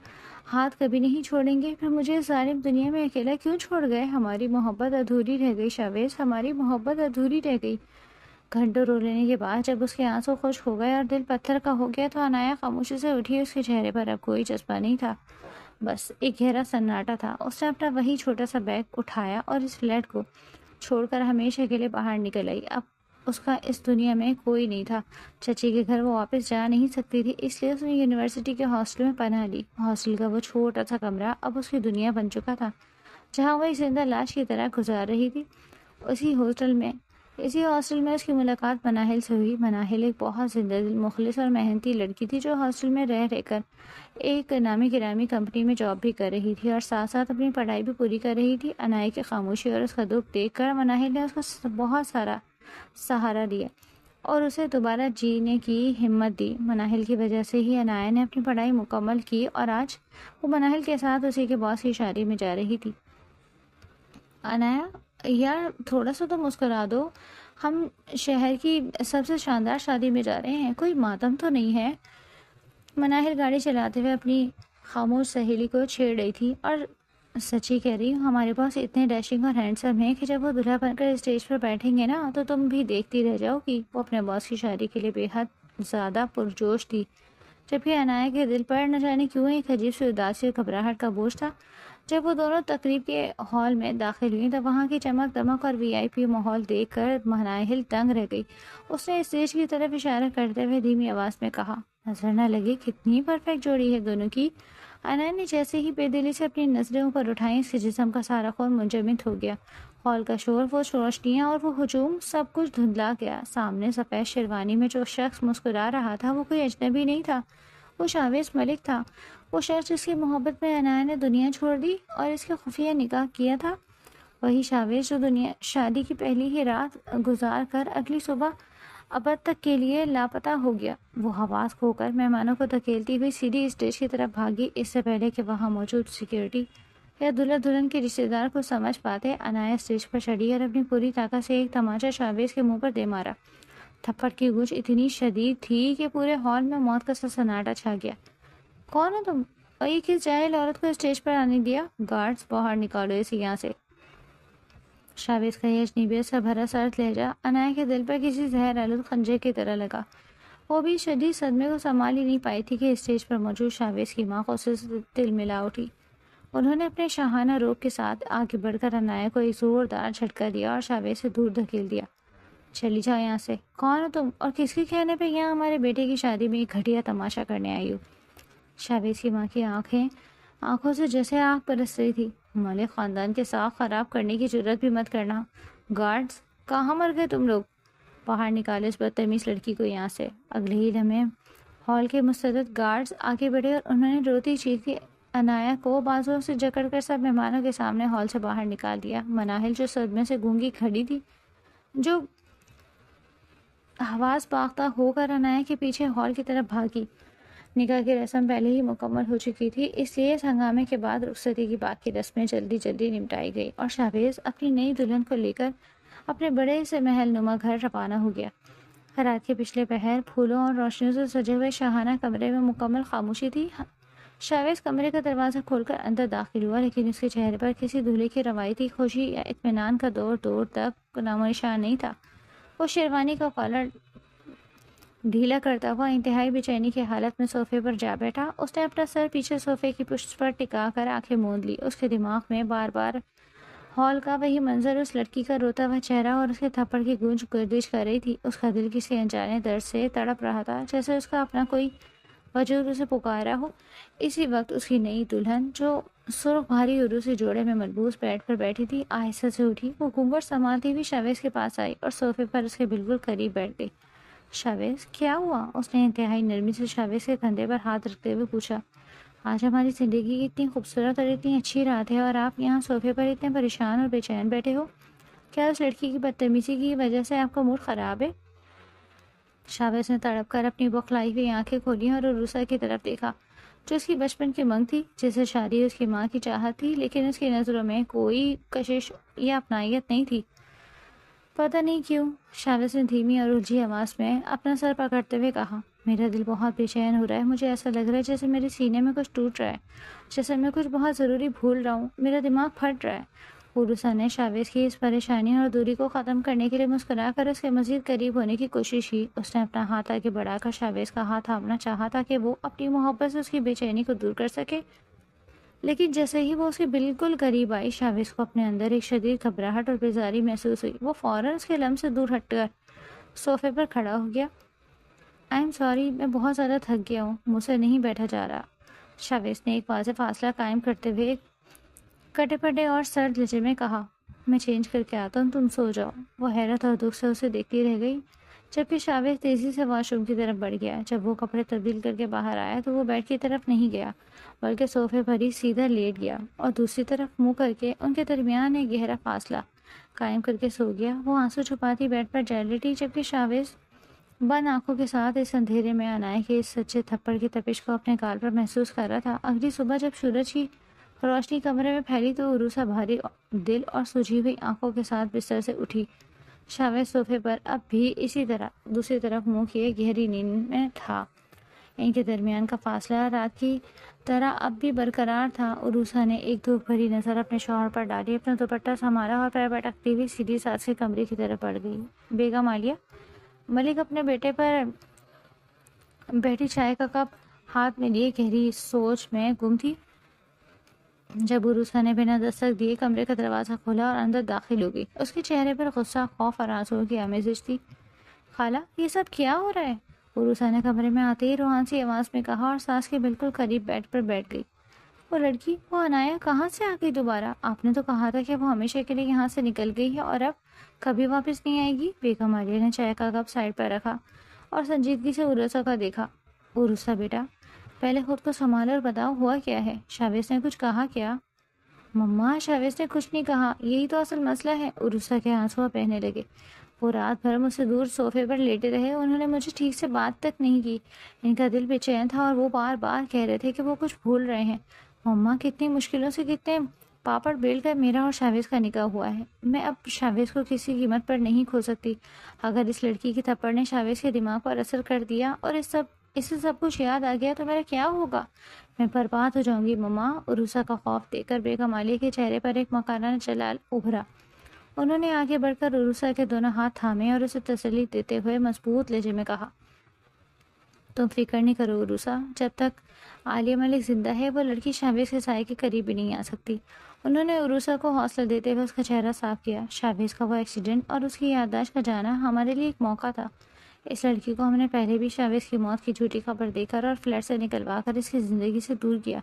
ہاتھ کبھی نہیں چھوڑیں گے، پھر مجھے اس ظالم دنیا میں اکیلا کیوں چھوڑ گئے؟ ہماری محبت ادھوری رہ گئی شاویز، ہماری محبت ادھوری رہ گئی۔ گھنٹوں رو لینے کے بعد جب اس کے آنسو خشک ہو گئے اور دل پتھر کا ہو گیا تو انایا خاموشی سے اٹھی۔ اس کے چہرے پر اب کوئی جذبہ نہیں تھا، بس ایک گہرا سناٹا تھا۔ اس نے اپنا وہی چھوٹا سا بیگ اٹھایا اور اس فلیٹ کو چھوڑ کر ہمیشہ کے لیے باہر نکل آئی۔ اب اس کا اس دنیا میں کوئی نہیں تھا، چچی کے گھر وہ واپس جا نہیں سکتی تھی، اس لیے اس نے یونیورسٹی کے ہاسٹل میں پناہ لی۔ ہاسٹل کا وہ چھوٹا سا کمرہ اب اس کی دنیا بن چکا تھا، جہاں وہ ایک زندہ لاش کی طرح گزار رہی تھی۔ اسی ہاسٹل میں اس کی ملاقات مناہل سے ہوئی۔ مناہل ایک بہت زندہ دل، مخلص اور محنتی لڑکی تھی، جو ہاسٹل میں رہ کر ایک نامی گرامی کمپنی میں جاب بھی کر رہی تھی اور ساتھ ساتھ اپنی پڑھائی بھی پوری کر رہی تھی۔ انایا کی خاموشی اور اس کا دکھ دیکھ کر مناہل نے اس کو بہت سارا سہارا دیا اور اسے دوبارہ جینے کی ہمت دی۔ مناہل کی وجہ سے ہی انایا نے اپنی پڑھائی مکمل کی اور آج وہ مناہل کے ساتھ اسی کے باس کی شادی میں جا رہی تھی۔ انایا، یار تھوڑا سا تو مسکرا دو، ہم شہر کی سب سے شاندار شادی میں جا رہے ہیں، کوئی ماتم تو نہیں ہے؟ مناہل گاڑی چلاتے ہوئے اپنی خاموش سہیلی کو چھیڑ رہی تھی۔ اور سچی کہہ رہی ہوں، ہمارے پاس اتنے ڈیشنگ اور ہینڈسم ہیں کہ جب وہ دلہا بن کر اسٹیج پر بیٹھیں گے نا تو تم بھی دیکھتی رہ جاؤ گی۔ وہ اپنے باس کی شادی کے لیے بے حد زیادہ پرجوش تھی، جبکہ انایا کے دل پر نہ جانے کیوں ایک عجیب سی اداسی اور گھبراہٹ کا بوجھ تھا۔ جب وہ دونوں تقریب کے ہال میں داخل ہوئیں تو وہاں کی چمک دمک اور وی آئی پی ماحول دیکھ کر مناہل دنگ رہ گئی۔ اس نے اسٹیج کی طرف اشارہ کرتے ہوئے دھیمی آواز میں کہا، نظر نہ لگے کتنی پرفیکٹ جوڑی ہے دونوں کی۔ انایا نے جیسے ہی بے دلی سے اپنی نظریں اوپر اٹھائیں، اس کے جسم کا سارا خون منجمد ہو گیا۔ ہال کا شور، وہ روشنیاں اور وہ ہجوم، سب کچھ دھندلا گیا۔ سامنے سفید شیروانی میں جو شخص مسکرا رہا تھا وہ کوئی اجنبی نہیں تھا، وہ شاویز ملک تھا، وہ شخص جس کی محبت میں انایا نے دنیا چھوڑ دی اور اس کے خفیہ نکاح کیا تھا، وہی شاویز جو شادی کی پہلی ہی رات گزار کر اگلی صبح ابد تک کے لیے لاپتہ ہو گیا۔ وہ حواس کھو کر مہمانوں کو دھکیلتی ہوئی سیدھی اسٹیج کی طرف بھاگی۔ اس سے پہلے کہ وہاں موجود سیکیورٹی یا دلہا دلہن کے رشتے دار کو سمجھ پاتے، انایا اسٹیج پر چڑھی اور اپنی پوری طاقت سے ایک تماچا شاویز کے منہ پر دے مارا۔ تھپڑ کی گونج اتنی شدید تھی کہ پورے ہال میں موت کا سنسناٹا چھا گیا۔ کون ہو تم؟ اور یہ کس جاہل عورت کو اسٹیج پر آنے دیا؟ گارڈز باہر نکالو اسے یہاں سے۔ شاویز کا یہ اجنبیت سے بھرا سرد لہجہ عنایا کے دل پر کسی زہر آلود خنجر کی طرح لگا۔ وہ بھی شدید صدمے کو سنبھال ہی نہیں پائی تھی کہ اسٹیج پر موجود شاویز کی ماں کو اسے دل ملا اٹھی۔ انہوں نے اپنے شاہانہ روب کے ساتھ آگے بڑھ کر عنایا کو ایک زوردار جھٹکا دیا اور شاویز سے دور دھکیل دیا۔ چلی جاؤ یہاں سے۔ کون ہو تم اور کس کے کہنے پہ یہاں ہمارے بیٹے کی شادی میں ایک گھٹیا تماشا کرنے آئی ہو؟ شاویز کی ماں کی آنکھوں سے جیسے آگ برس رہی تھی۔ مالک خاندان کے ساخ خراب کرنے کی جرت بھی مت کرنا۔ گارڈز کہاں مر گئے تم لوگ؟ باہر نکالے اس بدتمیز لڑکی کو یہاں سے۔ اگلے ہی لمحے ہال کے مستعد گارڈز آگے بڑھے اور انہوں نے روتی چیختی عنایا کو بازوؤں سے جکڑ کر سب مہمانوں کے سامنے ہال سے باہر نکال دیا۔ مناہل جو صدمے سے گونگی کھڑی تھی، جو حواس باختہ ہو کر عنایا کے پیچھے ہال کی طرف بھاگی۔ نکاح کی رسم پہلے ہی مکمل ہو چکی تھی، اس لیے اس ہنگامے کے بعد رخصتی کی باقی رسمیں جلدی نمٹائی گئی اور شاویز اپنی نئی دلہن کو لے کر اپنے بڑے سے محل نما گھر روانہ ہو گیا۔ رات کے پچھلے پہر پھولوں اور روشنیوں سے سجے ہوئے شاہانہ کمرے میں مکمل خاموشی تھی۔ شاویز کمرے کا دروازہ کھول کر اندر داخل ہوا، لیکن اس کے چہرے پر کسی دولہے کی روایتی خوشی یا اطمینان کا دور تک نام و نشان نہیں تھا۔ وہ شیروانی کا کالر ڈھیلا کرتا ہوا انتہائی بے چینی کی حالت میں صوفے پر جا بیٹھا۔ اس نے اپنا سر پیچھے صوفے کی پشت پر ٹکا کر آنکھیں موند لی۔ اس کے دماغ میں بار بار ہال کا وہی منظر، اس لڑکی کا روتا ہوا چہرہ اور اس کے تھپڑ کی گونج گردش کر رہی تھی۔ اس کا دل کسی انجانے درد سے تڑپ رہا تھا، جیسے اس کا اپنا کوئی وجود اسے پکار رہا ہو۔ اسی وقت اس کی نئی دلہن، جو سرخ بھاری عروسی جوڑے میں ملبوس بیڈ پر بیٹھی تھی، آہستہ سے اٹھی۔ وہ گھونگھٹ سنبھالتی ہوئی شاویز کے پاس آئی اور صوفے پر اس کے بالکل قریب بیٹھ گئی۔ شاویز کیا ہوا؟ اس نے انتہائی نرمی سے شاویز کے کندھے پر ہاتھ رکھتے ہوئے پوچھا۔ آج ہماری زندگی کی اتنی خوبصورت اور اتنی اچھی رات ہے اور آپ یہاں صوفے پر اتنے پریشان اور بے چین بیٹھے ہو۔ کیا اس لڑکی کی بدتمیزی کی وجہ سے آپ کا موڈ خراب ہے؟ شاویز نے تڑپ کر اپنی بوکھلائی ہوئی آنکھیں کھولیں اور عروسا کی طرف دیکھا، جو اس کی بچپن کی منگ تھی، جسے شادی اس کی ماں کی چاہت تھی، لیکن اس کی نظروں میں کوئی کشش یا اپنائیت نہیں تھی۔ پتہ نہیں کیوں، شاویز نے دھیمی اور الجھی آواز میں اپنا سر پکڑتے ہوئے کہا، میرا دل بہت بے چین ہو رہا ہے۔ مجھے ایسا لگ رہا ہے جیسے میرے سینے میں کچھ ٹوٹ رہا ہے، جیسے میں کچھ بہت ضروری بھول رہا ہوں۔ میرا دماغ پھٹ رہا ہے۔ عروسا نے شاویز کی اس پریشانی اور دوری کو ختم کرنے کے لیے مسکرا کر اس کے مزید قریب ہونے کی کوشش کی۔ اس نے اپنا ہاتھ آگے بڑھا کر شاویز کا ہاتھ تھامنا چاہا تاکہ وہ اپنی محبت سے اس کی بے چینی کو دور کر سکے، لیکن جیسے ہی وہ اس کے بالکل قریب آئی، شاویز کو اپنے اندر ایک شدید گھبراہٹ اور بیزاری محسوس ہوئی۔ وہ فوراً اس کے لمس سے دور ہٹ کر صوفے پر کھڑا ہو گیا۔ آئی ایم سوری، میں بہت زیادہ تھک گیا ہوں، مجھ سے نہیں بیٹھا جا رہا۔ شاویز نے ایک واضح فاصلہ قائم کرتے ہوئے کٹے پٹے اور سرد لہجے میں کہا، میں چینج کر کے آتا ہوں، تم سو جاؤ۔ وہ حیرت اور دکھ سے اسے دیکھتی رہ گئی، جبکہ شاویز تیزی سے واش روم کی طرف بڑھ گیا۔ جب وہ کپڑے تبدیل کر کے باہر آیا تو وہ بیڈ کی طرف نہیں گیا، بلکہ صوفے پر ہی سیدھا لیٹ گیا اور دوسری طرف منہ کر کے ان کے درمیان ایک گہرا فاصلہ قائم کر کے سو گیا۔ وہ آنسو چھپاتی بیڈ پر جا لیٹی، جبکہ شاویز بند آنکھوں کے ساتھ اس اندھیرے میں عنایا کے اس سچے تھپڑ کی تپش کو اپنے گال پر محسوس کر رہا تھا۔ اگلی صبح جب سورج کی روشنی کمرے میں پھیلی تو عروسا بھاری دل اور سجی ہوئی آنکھوں کے ساتھ بستر سے اٹھی۔ شاویز صوفے پر اب بھی اسی طرح دوسری طرف منہ کیے گہری نیند میں تھا۔ ان کے درمیان کا فاصلہ رات کی طرح اب بھی برقرار تھا۔ عروسا نے ایک دھوپ بھری نظر اپنے شوہر پر ڈالی، اپنا دوپٹہ سنبھالا اور پیر پٹکتی ہوئی سیدھی ساتھ کے کمرے کی طرف بڑھ گئی۔ بیگم عالیہ۔ ملک اپنے بیٹے پر بیٹھی چائے کا کپ ہاتھ میں لیے گہری سوچ میں گم تھی، جب عروسا نے بنا دستک دیے کمرے کا دروازہ کھولا اور اندر داخل ہو گئی۔ اس کے چہرے پر غصہ، خوف اور آنسوؤں کی آمیزش تھی۔ خالہ، یہ سب کیا ہو رہا ہے؟ عروسا نے کمرے میں آتے ہی روحان سی آواز میں کہا اور ساس کے بالکل قریب بیڈ پر بیٹھ گئی۔ وہ لڑکی، وہ عنایا کہاں سے آ گئی دوبارہ؟ آپ نے تو کہا تھا کہ وہ ہمیشہ کے لیے یہاں سے نکل گئی ہے اور اب کبھی واپس نہیں آئے گی۔ بیگم عالیہ نے چائے کا کپ سائڈ پر رکھا اور سنجیدگی سے عروسا کا دیکھا۔ عروسا بیٹا، پہلے خود کو سنبھالو اور بتاؤ ہوا کیا ہے؟ شاویز نے کچھ کہا کیا؟ مما، شاویز نے کچھ نہیں کہا، یہی تو اصل مسئلہ ہے۔ عروسا کے آنسو بہنے لگے۔ وہ رات بھر مجھ سے دور صوفے پر لیٹے رہے، انہوں نے مجھے ٹھیک سے بات تک نہیں کی۔ ان کا دل بے چین تھا اور وہ بار بار کہہ رہے تھے کہ وہ کچھ بھول رہے ہیں۔ مما، کتنی مشکلوں سے، کتنے پاپڑ بیل کر میرا اور شاویز کا نکاح ہوا ہے. میں اب شاویز کو کسی قیمت پر نہیں کھو سکتی. اگر اس لڑکی کی تھپڑ نے شاویز کے دماغ پر اثر کر دیا اور اسے سب کچھ یاد آ گیا تو میرا کیا ہوگا؟ میں برباد ہو جاؤں گی مما. عروسہ کا خوف دیکھ کر بیگم عالیہ کے چہرے پر ایک مکرانہ جلال ابھرا. انہوں نے آگے بڑھ کر عروسہ کے دونوں ہاتھ تھامے اور اسے تسلی دیتے ہوئے مضبوط لہجے میں کہا، تم فکر نہیں کرو عروسہ، جب تک عالیہ ملک زندہ ہے وہ لڑکی شاویز کے سائے کے قریب بھی نہیں آ سکتی. انہوں نے عروسہ کو حوصلہ دیتے ہوئے اس کا چہرہ صاف کیا. شاویز کا وہ ایکسیڈنٹ اور اس کی یادداشت کا جانا ہمارے لیے ایک موقع تھا. اس لڑکی کو ہم نے پہلے بھی شاویز کی موت کی جھوٹی خبر دے کر اور فلیٹ سے نکلوا کر اس کی زندگی سے دور کیا.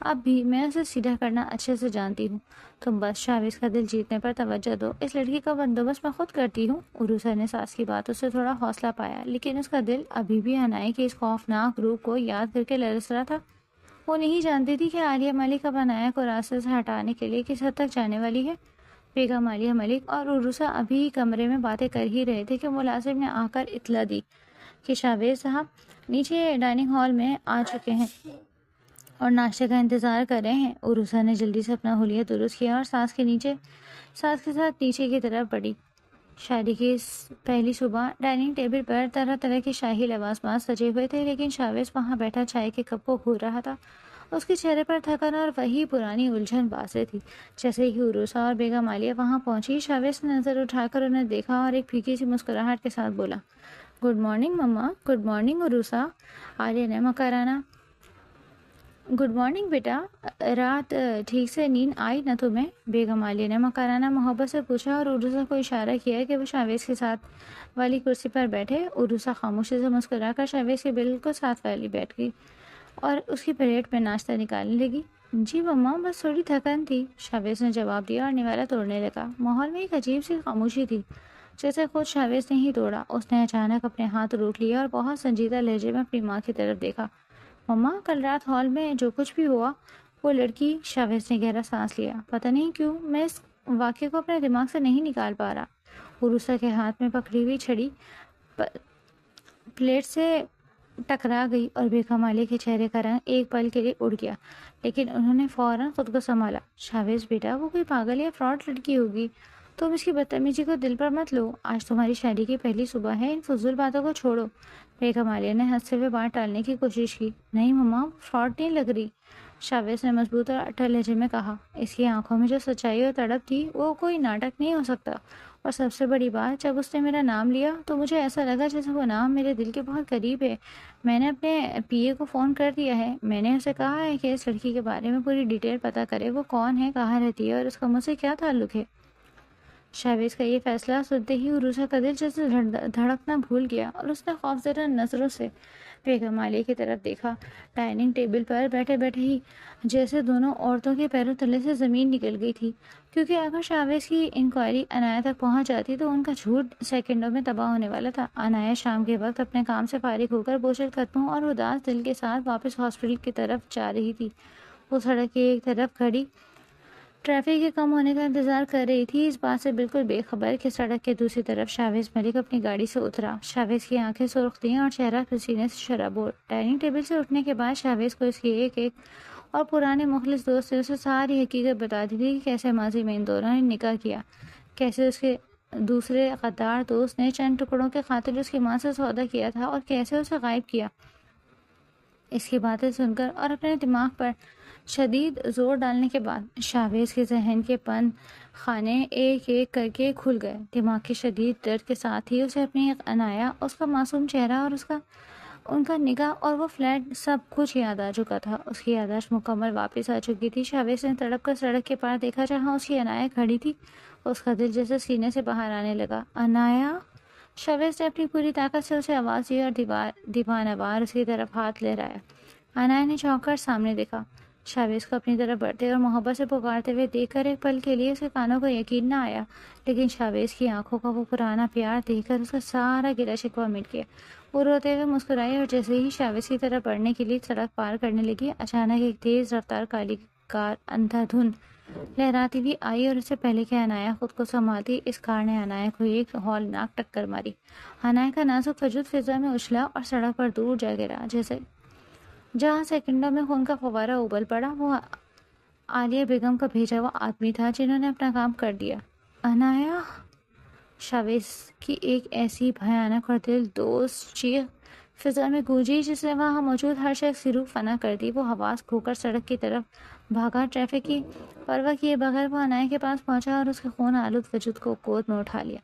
اب بھی میں اسے سیدھا کرنا اچھے سے جانتی ہوں. تم بس شاویز کا دل جیتنے پر توجہ دو. اس لڑکی کا بندوبست میں خود کرتی ہوں. عروسہ نے ساس کی باتوں سے تھوڑا حوصلہ پایا، لیکن اس کا دل ابھی بھی عنائی کے اس خوفناک روپ کو یاد کر کے لرز رہا تھا. وہ نہیں جانتی تھی کہ عالیہ ملک اب عنایہ کو راستے سے ہٹانے کے لیے کس حد تک جانے والی ہے. بیگم عالیہ ملک اور عروسہ ابھی کمرے میں باتیں کر ہی رہے تھے کہ ملازم نے آ کر اطلاع دی کہ شاویز صاحب نیچے ڈائننگ ہال میں آ چکے ہیں اور ناشتے کا انتظار کر رہے ہیں. عروسہ نے جلدی سے اپنا حلیہ درست کیا اور ساس کے ساتھ نیچے کی طرف بڑھی. شادی کی پہلی صبح ڈائننگ ٹیبل پر طرح طرح کے شاہی لوازمات سجے ہوئے تھے، لیکن شاویز وہاں بیٹھا چائے کے کپ کو گھور رہا تھا. اس کے چہرے پر تھکن اور وہی پرانی الجھن واضح تھی. جیسے ہی عروسہ اور بیگم عالیہ وہاں پہنچی، شاویز نے نظر اٹھا کر انہیں دیکھا اور ایک پھیکی سی مسکراہٹ کے ساتھ بولا، گڈ مارننگ مما. Good morning Urusa. عالیہ نے مکرانہ، گڈ مارننگ بیٹا، رات ٹھیک سے نیند آئی نہ تمہیں؟ بیگم عالیہ نے مکرانہ محبت سے پوچھا اور عروسہ کو اشارہ کیا کہ وہ شاویز کے ساتھ والی کرسی پر بیٹھے. عروسہ خاموشی سے مسکرا کر شاویز کے بالکل ساتھ والی بیٹھ گئی اور اس کی پلیٹ میں ناشتہ نکالنے لگی. جی مما، بس تھوڑی تھکن تھی، شاویز نے جواب دیا اور نوالا توڑنے لگا. ماحول میں ایک عجیب سی خاموشی تھی، جیسے خود شاویز نے ہی توڑا. اس نے اچانک اپنے ہاتھ روک لیا اور بہت سنجیدہ لہجے میں اپنی ماں کی طرف دیکھا. مما، کل رات ہال میں جو کچھ بھی ہوا وہ لڑکی. شاویز نے گہرا سانس لیا. پتہ نہیں کیوں میں اس واقعے کو اپنے دماغ سے نہیں نکال پا رہا. عروسہ کے ہاتھ میں پکڑی ہوئی چھڑی پلیٹ سے ٹکرا گئی اور بیگم عالیہ کے چہرے کا رنگ ایک پل کے لیے اڑ گیا، لیکن انہوں نے فوراً خود کو سنبھالا. شاویز بیٹا، وہ کوئی پاگل یا فراڈ لڑکی ہوگی، تم اس کی بدتمیزی کو دل پر مت لو. آج تمہاری شادی کی پہلی صبح ہے، ان فضول باتوں کو چھوڑو. بیگم عالیہ نے ہنستے ہوئے بات ٹالنے کی کوشش کی. نہیں مما، فراڈ نہیں لگ رہی، شاویز نے مضبوط اور اٹل لہجے میں کہا. اس کی آنکھوں میں جو سچائی اور تڑپ تھی وہ کوئی ناٹک نہیں ہو سکتا. اور سب سے بڑی بات، جب اس نے میرا نام لیا تو مجھے ایسا لگا جیسے وہ نام میرے دل کے بہت قریب ہے. میں نے اپنے پی اے کو فون کر دیا ہے. میں نے اسے کہا ہے کہ اس لڑکی کے بارے میں پوری ڈیٹیل پتہ کرے، وہ کون ہے، کہاں رہتی ہے اور اس کا مجھ سے کیا تعلق ہے. شاویز کا یہ فیصلہ سنتے ہی عروسہ کا دل جیسے دھڑکنا بھول گیا اور اس نے خوفزدہ نظروں سے بیگم عالیہ کی طرف دیکھا. ڈائننگ ٹیبل پر بیٹھے بیٹھے ہی جیسے دونوں عورتوں کے پیروں تلے سے زمین نکل گئی تھی، کیونکہ اگر شاویز کی انکوائری عنایہ تک پہنچ جاتی تو ان کا جھوٹ سیکنڈوں میں تباہ ہونے والا تھا. عنایہ شام کے وقت اپنے کام سے فارغ ہو کر بوجھل قدموں اور اداس دل کے ساتھ واپس ہاسپٹل کی طرف جا رہی تھی. وہ سڑک کی ایک طرف کھڑی ٹریفک کے کم ہونے کا انتظار کر رہی تھی، اس بات سے بالکل بے خبر کہ سڑک کے دوسری طرف شاویز ملک اپنی گاڑی سے اترا. شاویز کی آنکھیں سرخ تھیں اور چہرہ پسینے سے شرابور. ڈائننگ ٹیبل سے اٹھنے کے بعد شاویز کو اس کی ایک اور پرانے مخلص دوست نے اسے ساری حقیقت بتا دی تھی کہ کیسے ماضی میں ان دونوں نے نکاح کیا، کیسے اس کے دوسرے غدار دوست نے چند ٹکڑوں کے خاطر اس کی ماں سے سودا کیا تھا اور کیسے اسے غائب کیا. اس کی باتیں سن کر اور اپنے دماغ پر شدید زور ڈالنے کے بعد شاویز کے ذہن کے پن خانے ایک ایک کر کے کھل گئے. دماغ کے شدید درد کے ساتھ ہی اسے اپنی عنایہ، اس کا معصوم چہرہ اور ان کا نگاہ اور وہ فلیٹ سب کچھ یاد آ چکا تھا. اس کی یادداشت مکمل واپس آ چکی تھی. شاویز نے تڑپ کر سڑک کے پار دیکھا جہاں اس کی عنایہ کھڑی تھی. اس کا دل جیسے سینے سے باہر آنے لگا. عنایہ! شاویز نے اپنی پوری طاقت سے اسے آواز دی اور دیوانوار اس کی طرف ہاتھ لہرایا. عنایہ نے چونک کر سامنے دیکھا. شاویز کو اپنی طرف بڑھتے اور محبت سے پکارتے ہوئے دیکھ کر ایک پل کے لیے اس کے کانوں کو یقین نہ آیا، لیکن شاویز کی آنکھوں کا وہ پرانا پیار دیکھ کر اس کا سارا گلہ شکوہ مٹ گیا. وہ روتے ہوئے مسکرائی اور جیسے ہی شاویز کی طرف بڑھنے کے لیے سڑک پار کرنے لگی، اچانک ایک تیز رفتار کالی کار اندھا دھند لہراتی ہوئی آئی اور اس سے پہلے کہ عنایہ خود کو سنبھالتی، اس کار نے عنایہ کو ایک ہولناک ٹکر ماری. عنایہ کا نازک وجود فضا میں اچھلا اور سڑک پر دور جا گرا. جہاں سیکنڈوں میں خون کا فوارہ ابل پڑا، وہ عالیہ بیگم کا بھیجا ہوا آدمی تھا جنہوں نے اپنا کام کر دیا۔ انایا! شاویز کی ایک ایسی بھیانک اور دل دوست چیخ فضا میں گونجی جس نے وہاں موجود ہر شخص کی روح فنا کر دی۔ وہ حواس کھو کر سڑک کی طرف بھاگا، ٹریفک کی پرواہ کیے بغیر وہ انایا کے پاس پہنچا اور اس کے خون آلود وجود کو گود میں اٹھا لیا۔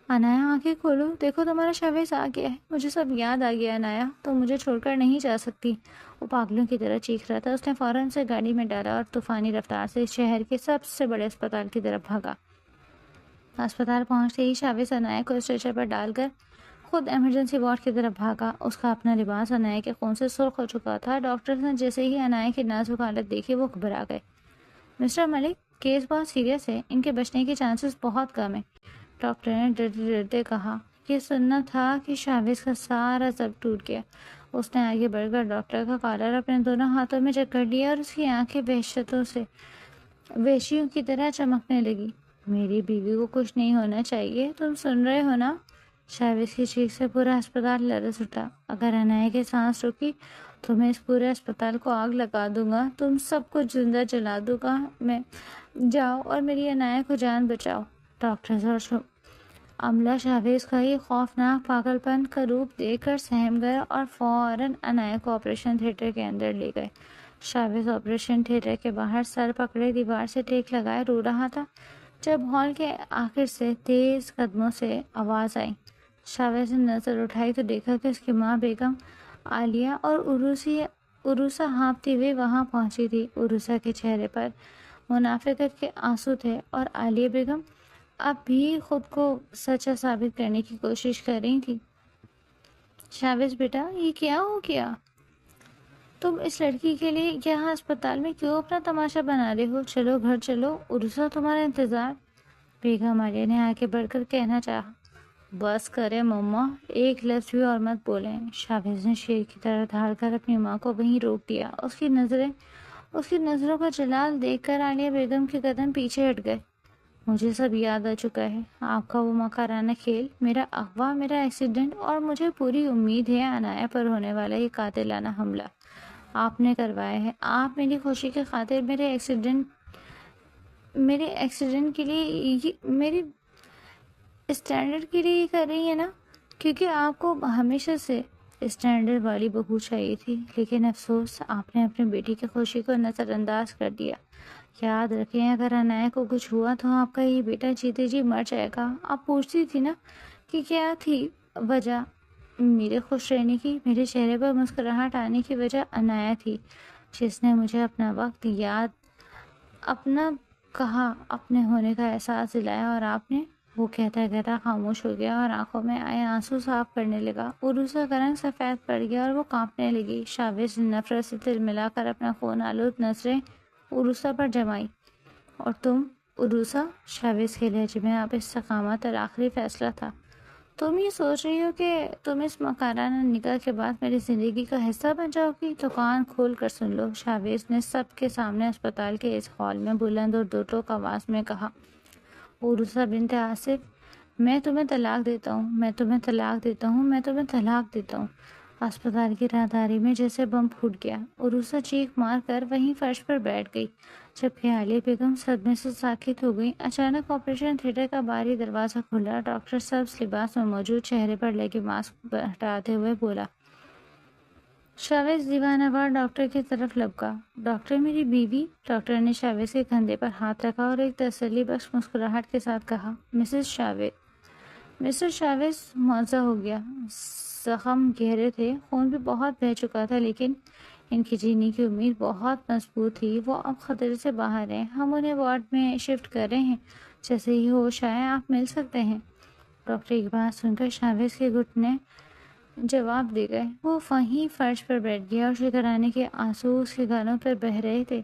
انایا آنکھیں کھولو، دیکھو تمہارا شاویز آ گیا ہے، مجھے سب یاد آ گیا انایا، تم مجھے چھوڑ کر نہیں جا سکتی۔ وہ پاگلوں کی طرح چیخ رہا تھا۔ اس نے فوراً سے گاڑی میں ڈالا اور طوفانی رفتار سے اس شہر کے سب سے بڑے اسپتال کی طرف بھاگا۔ اسپتال پہنچتے ہی شاویز انایا کو اسٹریچر پر ڈال کر خود ایمرجنسی وارڈ کی طرف بھاگا۔ اس کا اپنا لباس انایا کے خون سے سرخ ہو چکا تھا۔ ڈاکٹرز نے جیسے ہی انایا کی نازک حالت دیکھی وہ گھبرا گئے۔ مسٹر ملک، کیس بہت سیریس ہے، ان کے بچنے کے چانسز بہت کم ہیں، ڈاکٹر نے ڈرتے ڈرتے کہا۔ یہ سننا تھا کہ شاویز کا سارا ضبط ٹوٹ گیا۔ اس نے آگے بڑھ کر ڈاکٹر کا کالر اپنے دونوں ہاتھوں میں جکڑ لیا اور اس کی آنکھیں وحشتوں سے وحشیوں کی طرح چمکنے لگی۔ میری بیوی کو کچھ نہیں ہونا چاہیے، تم سن رہے ہو نا؟ شاویز کی چیخ سے پورا اسپتال لرز اٹھا۔ اگر انایا کی سانس رکی تو میں اس پورے اسپتال کو آگ لگا دوں گا، تم سب کو زندہ جلا دوں گا میں، جاؤ اور میری انایا کو جان بچاؤ۔ ڈاکٹرز اور عملہ شاویز کا یہ خوفناک پاگل پن کا روپ دیکھ کر سہم گئے اور فوراً انایا کو آپریشن تھیٹر کے اندر لے گئے۔ شاویز آپریشن تھیٹر کے باہر سر پکڑے دیوار سے ٹیک لگائے رو رہا تھا جب ہال کے آخر سے تیز قدموں سے آواز آئی۔ شاویز نے نظر اٹھائی تو دیکھا کہ اس کی ماں بیگم عالیہ اور عروسہ ہانپتی ہوئی وہاں پہنچی تھی۔ عروسہ کے چہرے پر منافقت کے آنسو تھے اور عالیہ بیگم اب بھی خود کو سچا ثابت کرنے کی کوشش کر رہی تھی۔ شاویز بیٹا، یہ کیا ہو گیا؟ تم اس لڑکی کے لیے یہاں اسپتال میں کیوں اپنا تماشا بنا رہے ہو؟ چلو گھر چلو، عروسہ تمہارا انتظار۔ بیگم عالیہ نے آگے بڑھ کر کہنا چاہا۔ بس کرے مما، ایک لفظ بھی اور مت بولیں۔ شاویز نے شیر کی طرح دھاڑ کر اپنی ماں کو وہیں روک دیا۔ اس کی نظروں کا جلال دیکھ کر عالیہ بیگم کے قدم پیچھے ہٹ گئے۔ مجھے سب یاد آ چکا ہے، آپ کا وہ مکرانہ کھیل، میرا اغوا، میرا ایکسیڈنٹ، اور مجھے پوری امید ہے انایا پر ہونے والا یہ قاتلانہ حملہ آپ نے کروایا ہے۔ آپ میری خوشی کی خاطر میرے ایکسیڈنٹ کے لیے میری اسٹینڈرڈ کے لیے یہ کر رہی ہیں نا؟ کیونکہ آپ کو ہمیشہ سے اسٹینڈرڈ والی بہو چاہیے تھی، لیکن افسوس آپ نے اپنی بیٹی کی خوشی کو نظر انداز کر دیا۔ یاد رکھیں، اگر انایا کو کچھ ہوا تو آپ کا یہ بیٹا جیتے جی مر جائے گا۔ آپ پوچھتی تھی نا کہ کیا تھی وجہ میرے خوش رہنے کی؟ میرے چہرے پر مسکراہٹ آنے کی وجہ انایا تھی، جس نے مجھے اپنا وقت یاد اپنا کہا اپنے ہونے کا احساس دلایا، اور آپ نے؟ وہ کہتا کہتا خاموش ہو گیا اور آنکھوں میں آئے آنسو صاف کرنے لگا۔ عروسہ کا رنگ سفید پڑ گیا اور وہ کانپنے لگی۔ شاویز نے نفرت سے تل ملا کر اپنا خون آلود نظریں عروسہ پر جمائی۔ اور تم عروسہ؟ شاویز کے لہجے میں اب استقامت اور آخری فیصلہ تھا۔ تم یہ سوچ رہی ہو کہ تم اس مکرانہ نکاح کے بعد میری زندگی کا حصہ بن جاؤ گی؟ تو کان کھول کر سن لو، شاویز نے سب کے سامنے اسپتال کے اس ہال میں بلند اور دو ٹوک آواز میں کہا۔ عروسہ بنت آصف، میں تمہیں طلاق دیتا ہوں، میں تمہیں طلاق دیتا ہوں، میں تمہیں طلاق دیتا ہوں۔ اسپتال کی راہداری میں جیسے بم پھوٹ گیا۔ عروسہ چیخ مار کر وہیں فرش پر بیٹھ گئی، جبکہ عالیہ بیگم صدمے سے ساکت ہو گئی۔ اچانک آپریشن تھیٹر کا باہری دروازہ کھلا۔ ڈاکٹر سبز لباس میں موجود چہرے پر لگے ماسک ہٹاتے ہوئے بولا۔ شاویز دیوانہ وار ڈاکٹر کی طرف لپکا۔ ڈاکٹر، میری بیوی؟ ڈاکٹر نے شاویز کے کندھے پر ہاتھ رکھا اور ایک تسلی بخش مسکراہٹ کے ساتھ کہا، مسز شاویز۔ مسٹر شاویز معزہ ہو گیا۔ زخم گہرے تھے، خون بھی بہت بہہ چکا تھا، لیکن ان کی جینے کی امید بہت مضبوط تھی۔ وہ اب خطرے سے باہر ہیں، ہم انہیں وارڈ میں شفٹ کر رہے ہیں، جیسے ہی ہوش آئے آپ مل سکتے ہیں۔ ڈاکٹر کی بات سن کر شاویز کے گھٹنے جواب دے گئے۔ وہ وہیں فرش پر بیٹھ گیا اور شکرانے کے آنسو اس کے گالوں پر بہہ رہے تھے۔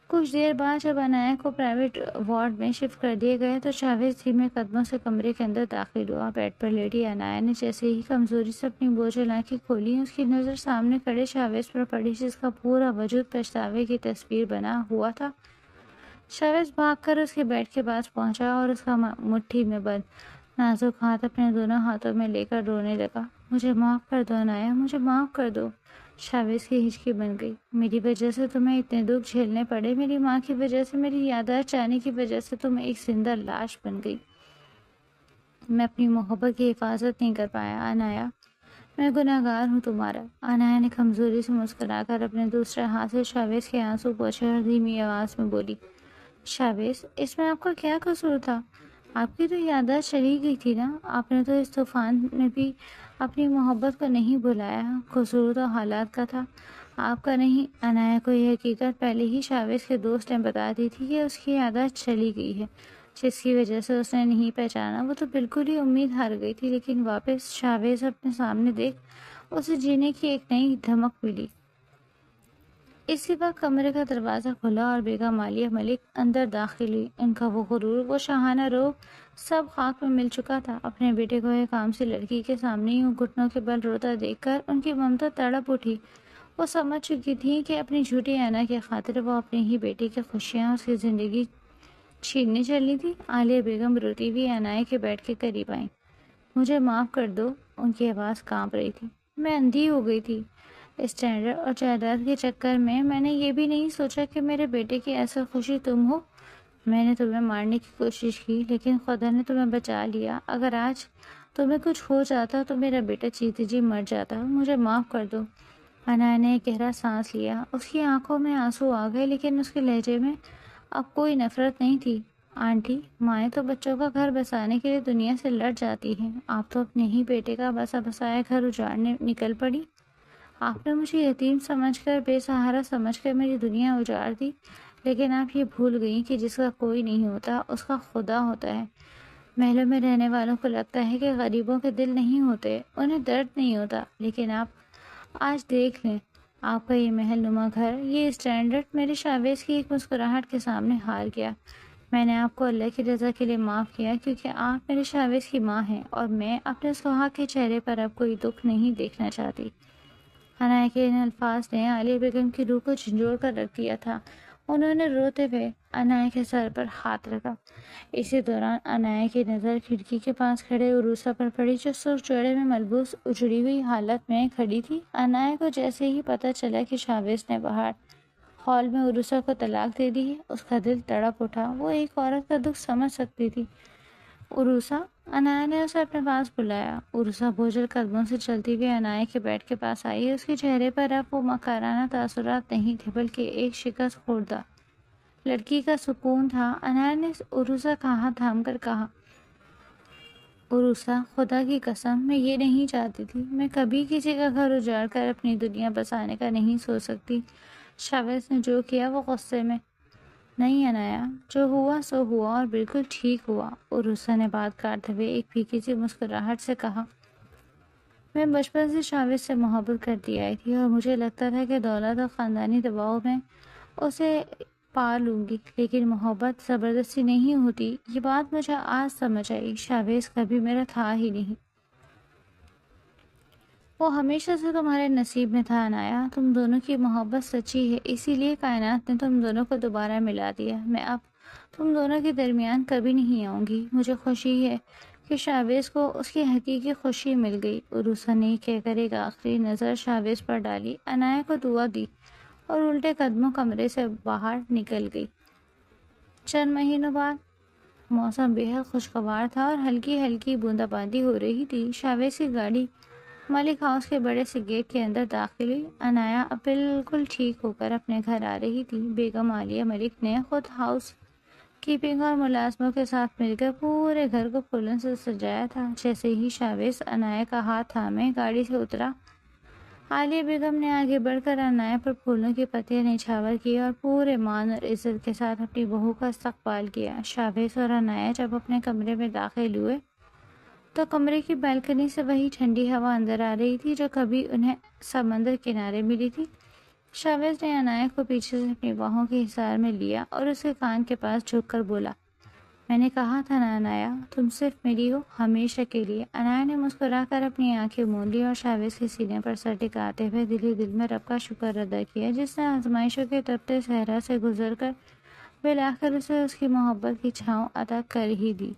کچھ دیر بعد جب انایا کو پرائیویٹ وارڈ میں شفٹ کر دیے گئے تو شاویز دھیمے قدموں سے کمرے کے اندر داخل ہوا۔ بیڈ پر لیٹی انایا نے جیسے ہی کمزوری سے اپنی بوجھل آنکھیں کھولی، اس کی نظر سامنے کھڑے شاویز پر پڑی، جس کا پورا وجود پچھتاوے کی تصویر بنا ہوا تھا۔ شاویز بھاگ کر اس کے بیڈ کے پاس پہنچا اور اس کا مٹھی میں بند نازک ہاتھ اپنے دونوں ہاتھوں میں لے کر رونے لگا۔ مجھے معاف کر دو انایا، مجھے معاف کر دو۔ شاویز کی ہچکی بن گئی۔ میری وجہ سے تمہیں اتنے دکھ جھیلنے پڑے، میری ماں کی وجہ سے، میری یادداشت جانے کی وجہ سے تم ایک زندہ لاش بن گئی۔ میں اپنی محبت کی حفاظت نہیں کر پایا عنایا، میں گناہ گار ہوں تمہارا۔ عنایا نے کمزوری سے مسکرا کر اپنے دوسرے ہاتھ سے شاویز کے آنسو پوچھے اور دھیمی آواز میں بولی، شاویز، اس میں آپ کا کیا قصور تھا؟ آپ کی تو یادداشت چلی گئی تھی نا، آپ نے تو اس طوفان میں بھی اپنی محبت کو نہیں بھلایا، قصور تو حالات کا تھا، آپ کا نہیں۔ عنایا کو یہ حقیقت پہلے ہی شاویز کے دوست نے بتا دی تھی کہ اس کی یادداشت چلی گئی ہے، جس کی وجہ سے اس نے نہیں پہچانا۔ وہ تو بالکل ہی امید ہار گئی تھی، لیکن واپس شاویز اپنے سامنے دیکھ اسے جینے کی ایک نئی دھمک ملی۔ اسی وقت کمرے کا دروازہ کھلا اور بیگم عالیہ ملک اندر داخل ہوئی۔ ان کا وہ غرور، وہ شاہانہ روب سب خاک میں مل چکا تھا۔ اپنے بیٹے کو ایک عام سی لڑکی کے سامنے یوں گھٹنوں کے بل روتا دیکھ کر ان کی ممتا تڑپ اٹھی۔ وہ سمجھ چکی تھی کہ اپنی جھوٹی انا کی خاطر وہ اپنے ہی بیٹے کی خوشیاں، اس کی زندگی چھیننے چلی تھی۔ عالیہ بیگم روتی ہوئی عنایا کے بیڈ کے قریب آئیں۔ مجھے معاف کر دو، ان کی آواز کانپ رہی تھی۔ میں اندھی ہو گئی تھی۔ اسٹینڈرڈ اور جائیداد کے چکر میں نے یہ بھی نہیں سوچا کہ میرے بیٹے کی اصل خوشی تم ہو۔ میں نے تمہیں مارنے کی کوشش کی، لیکن خدا نے تمہیں بچا لیا۔ اگر آج تمہیں کچھ ہو جاتا تو میرا بیٹا چیتے جی مر جاتا۔ مجھے معاف کر دو۔ عنایا نے ایک گہرا سانس لیا۔ اس کی آنکھوں میں آنسو آ گئے، لیکن اس کے لہجے میں اب کوئی نفرت نہیں تھی۔ آنٹی، مائیں تو بچوں کا گھر بسانے کے لیے دنیا سے لڑ جاتی ہیں، آپ تو اپنے ہی بیٹے کا بسا بسایا گھر اجاڑنے نکل پڑی۔ آپ نے مجھے یتیم سمجھ کر، بے سہارا سمجھ کر میری دنیا اجاڑ دی، لیکن آپ یہ بھول گئی کہ جس کا کوئی نہیں ہوتا اس کا خدا ہوتا ہے۔ محلوں میں رہنے والوں کو لگتا ہے کہ غریبوں کے دل نہیں ہوتے، انہیں درد نہیں ہوتا، لیکن آپ آج دیکھ لیں، آپ کا یہ محل نما گھر، یہ اسٹینڈرڈ میرے شاویز کی ایک مسکراہٹ کے سامنے ہار گیا۔ میں نے آپ کو اللہ کی رضا کے لیے معاف کیا، کیونکہ آپ میرے شاویز کی ماں ہیں اور میں اپنے سہاگ کے چہرے پر اب کوئی دکھ نہیں دیکھنا چاہتی۔ عنایا کے ان الفاظ نے عالیہ بیگم کی روح کو جھنجھوڑ کر رکھ دیا تھا۔ انہوں نے روتے ہوئے عنایا کے سر پر ہاتھ رکھا۔ اسی دوران عنایا کی نظر کھڑکی کے پاس کھڑے عروسہ پر پڑی، جو سرخ جوڑے میں ملبوس اجڑی ہوئی حالت میں کھڑی تھی۔ عنایا کو جیسے ہی پتہ چلا کہ شاویز نے باہر ہال میں عروسہ کو طلاق دے دی ہے، اس کا دل تڑپ اٹھا۔ وہ ایک عورت کا دکھ سمجھ سکتی تھی۔ عروسہ، عنایا نے اسے اپنے پاس بلایا۔ عروسہ بوجھل قدموں سے چلتی ہوئی عنایا کے بیڈ کے پاس آئی۔ اس کے چہرے پر اب وہ مکارانہ تاثرات نہیں تھے، بلکہ ایک شکست خوردہ لڑکی کا سکون تھا۔ عنایا نے عروسہ کا ہاتھ تھام کر کہا، عروسہ، خدا کی قسم، میں یہ نہیں چاہتی تھی، میں کبھی کسی کا گھر اجاڑ کر اپنی دنیا بسانے کا نہیں سوچ سکتی۔ شاویز نے جو کیا وہ غصے میں نہیں عنایا، جو ہوا سو ہوا اور بالکل ٹھیک ہوا۔ عروسہ نے بات کاٹتے ہوئے ایک پھیکی سی مسکراہٹ سے کہا، میں بچپن سے شاویز سے محبت کرتی آئی تھی اور مجھے لگتا تھا کہ دولت اور خاندانی دباؤ میں اسے پا لوں گی، لیکن محبت زبردستی نہیں ہوتی، یہ بات مجھے آج سمجھ آئی۔ شاویز کبھی میرا تھا ہی نہیں، وہ ہمیشہ سے تمہارے نصیب میں تھا عنایا۔ تم دونوں کی محبت سچی ہے، اسی لیے کائنات نے تم دونوں کو دوبارہ ملا دیا۔ میں اب تم دونوں کے درمیان کبھی نہیں آؤں گی۔ مجھے خوشی ہے کہ شاویز کو اس کی حقیقی خوشی مل گئی۔ عروسہ نے کہہ کر ایک آخری نظر شاویز پر ڈالی، عنایا کو دعا دی اور الٹے قدموں کمرے سے باہر نکل گئی۔ چند مہینوں بعد موسم بے حد خوشگوار تھا اور ہلکی ہلکی بوندا باندی ہو رہی تھی۔ شاویز کی گاڑی ملک ہاؤس کے بڑے سے گیٹ کے اندر داخل ہوئی۔ عنایا اب بالکل ٹھیک ہو کر اپنے گھر آ رہی تھی۔ بیگم عالیہ ملک نے خود ہاؤس کیپنگ اور ملازموں کے ساتھ مل کر پورے گھر کو پھولوں سے سجایا تھا۔ جیسے ہی شاویز عنایا کا ہاتھ تھامے گاڑی سے اترا، عالیہ بیگم نے آگے بڑھ کر عنایا پر پھولوں کی پتیاں نچھاور کی اور پورے مان اور عزت کے ساتھ اپنی بہو کا استقبال کیا۔ شاویز اور عنایا جب اپنے کمرے میں داخل ہوئے تو کمرے کی بالکنی سے وہی ٹھنڈی ہوا اندر آ رہی تھی جو کبھی انہیں سمندر کنارے ملی تھی۔ شاویز نے عنایا کو پیچھے سے اپنی باہوں کے حصار میں لیا اور اسے کان کے پاس جھک کر بولا، میں نے کہا تھا نا عنایا، تم صرف میری ہو، ہمیشہ کے لیے۔ عنایا نے مسکرا کر اپنی آنکھیں موند لی اور شاویز کے سینے پر سر ٹکاتے ہوئے دل ہی دل میں رب کا شکر ادا کیا، جس نے آزمائشوں کے تپتے صحرا سے گزر کر بالآخر اسے اس کی محبت کی چھاؤں عطا کر ہی دی۔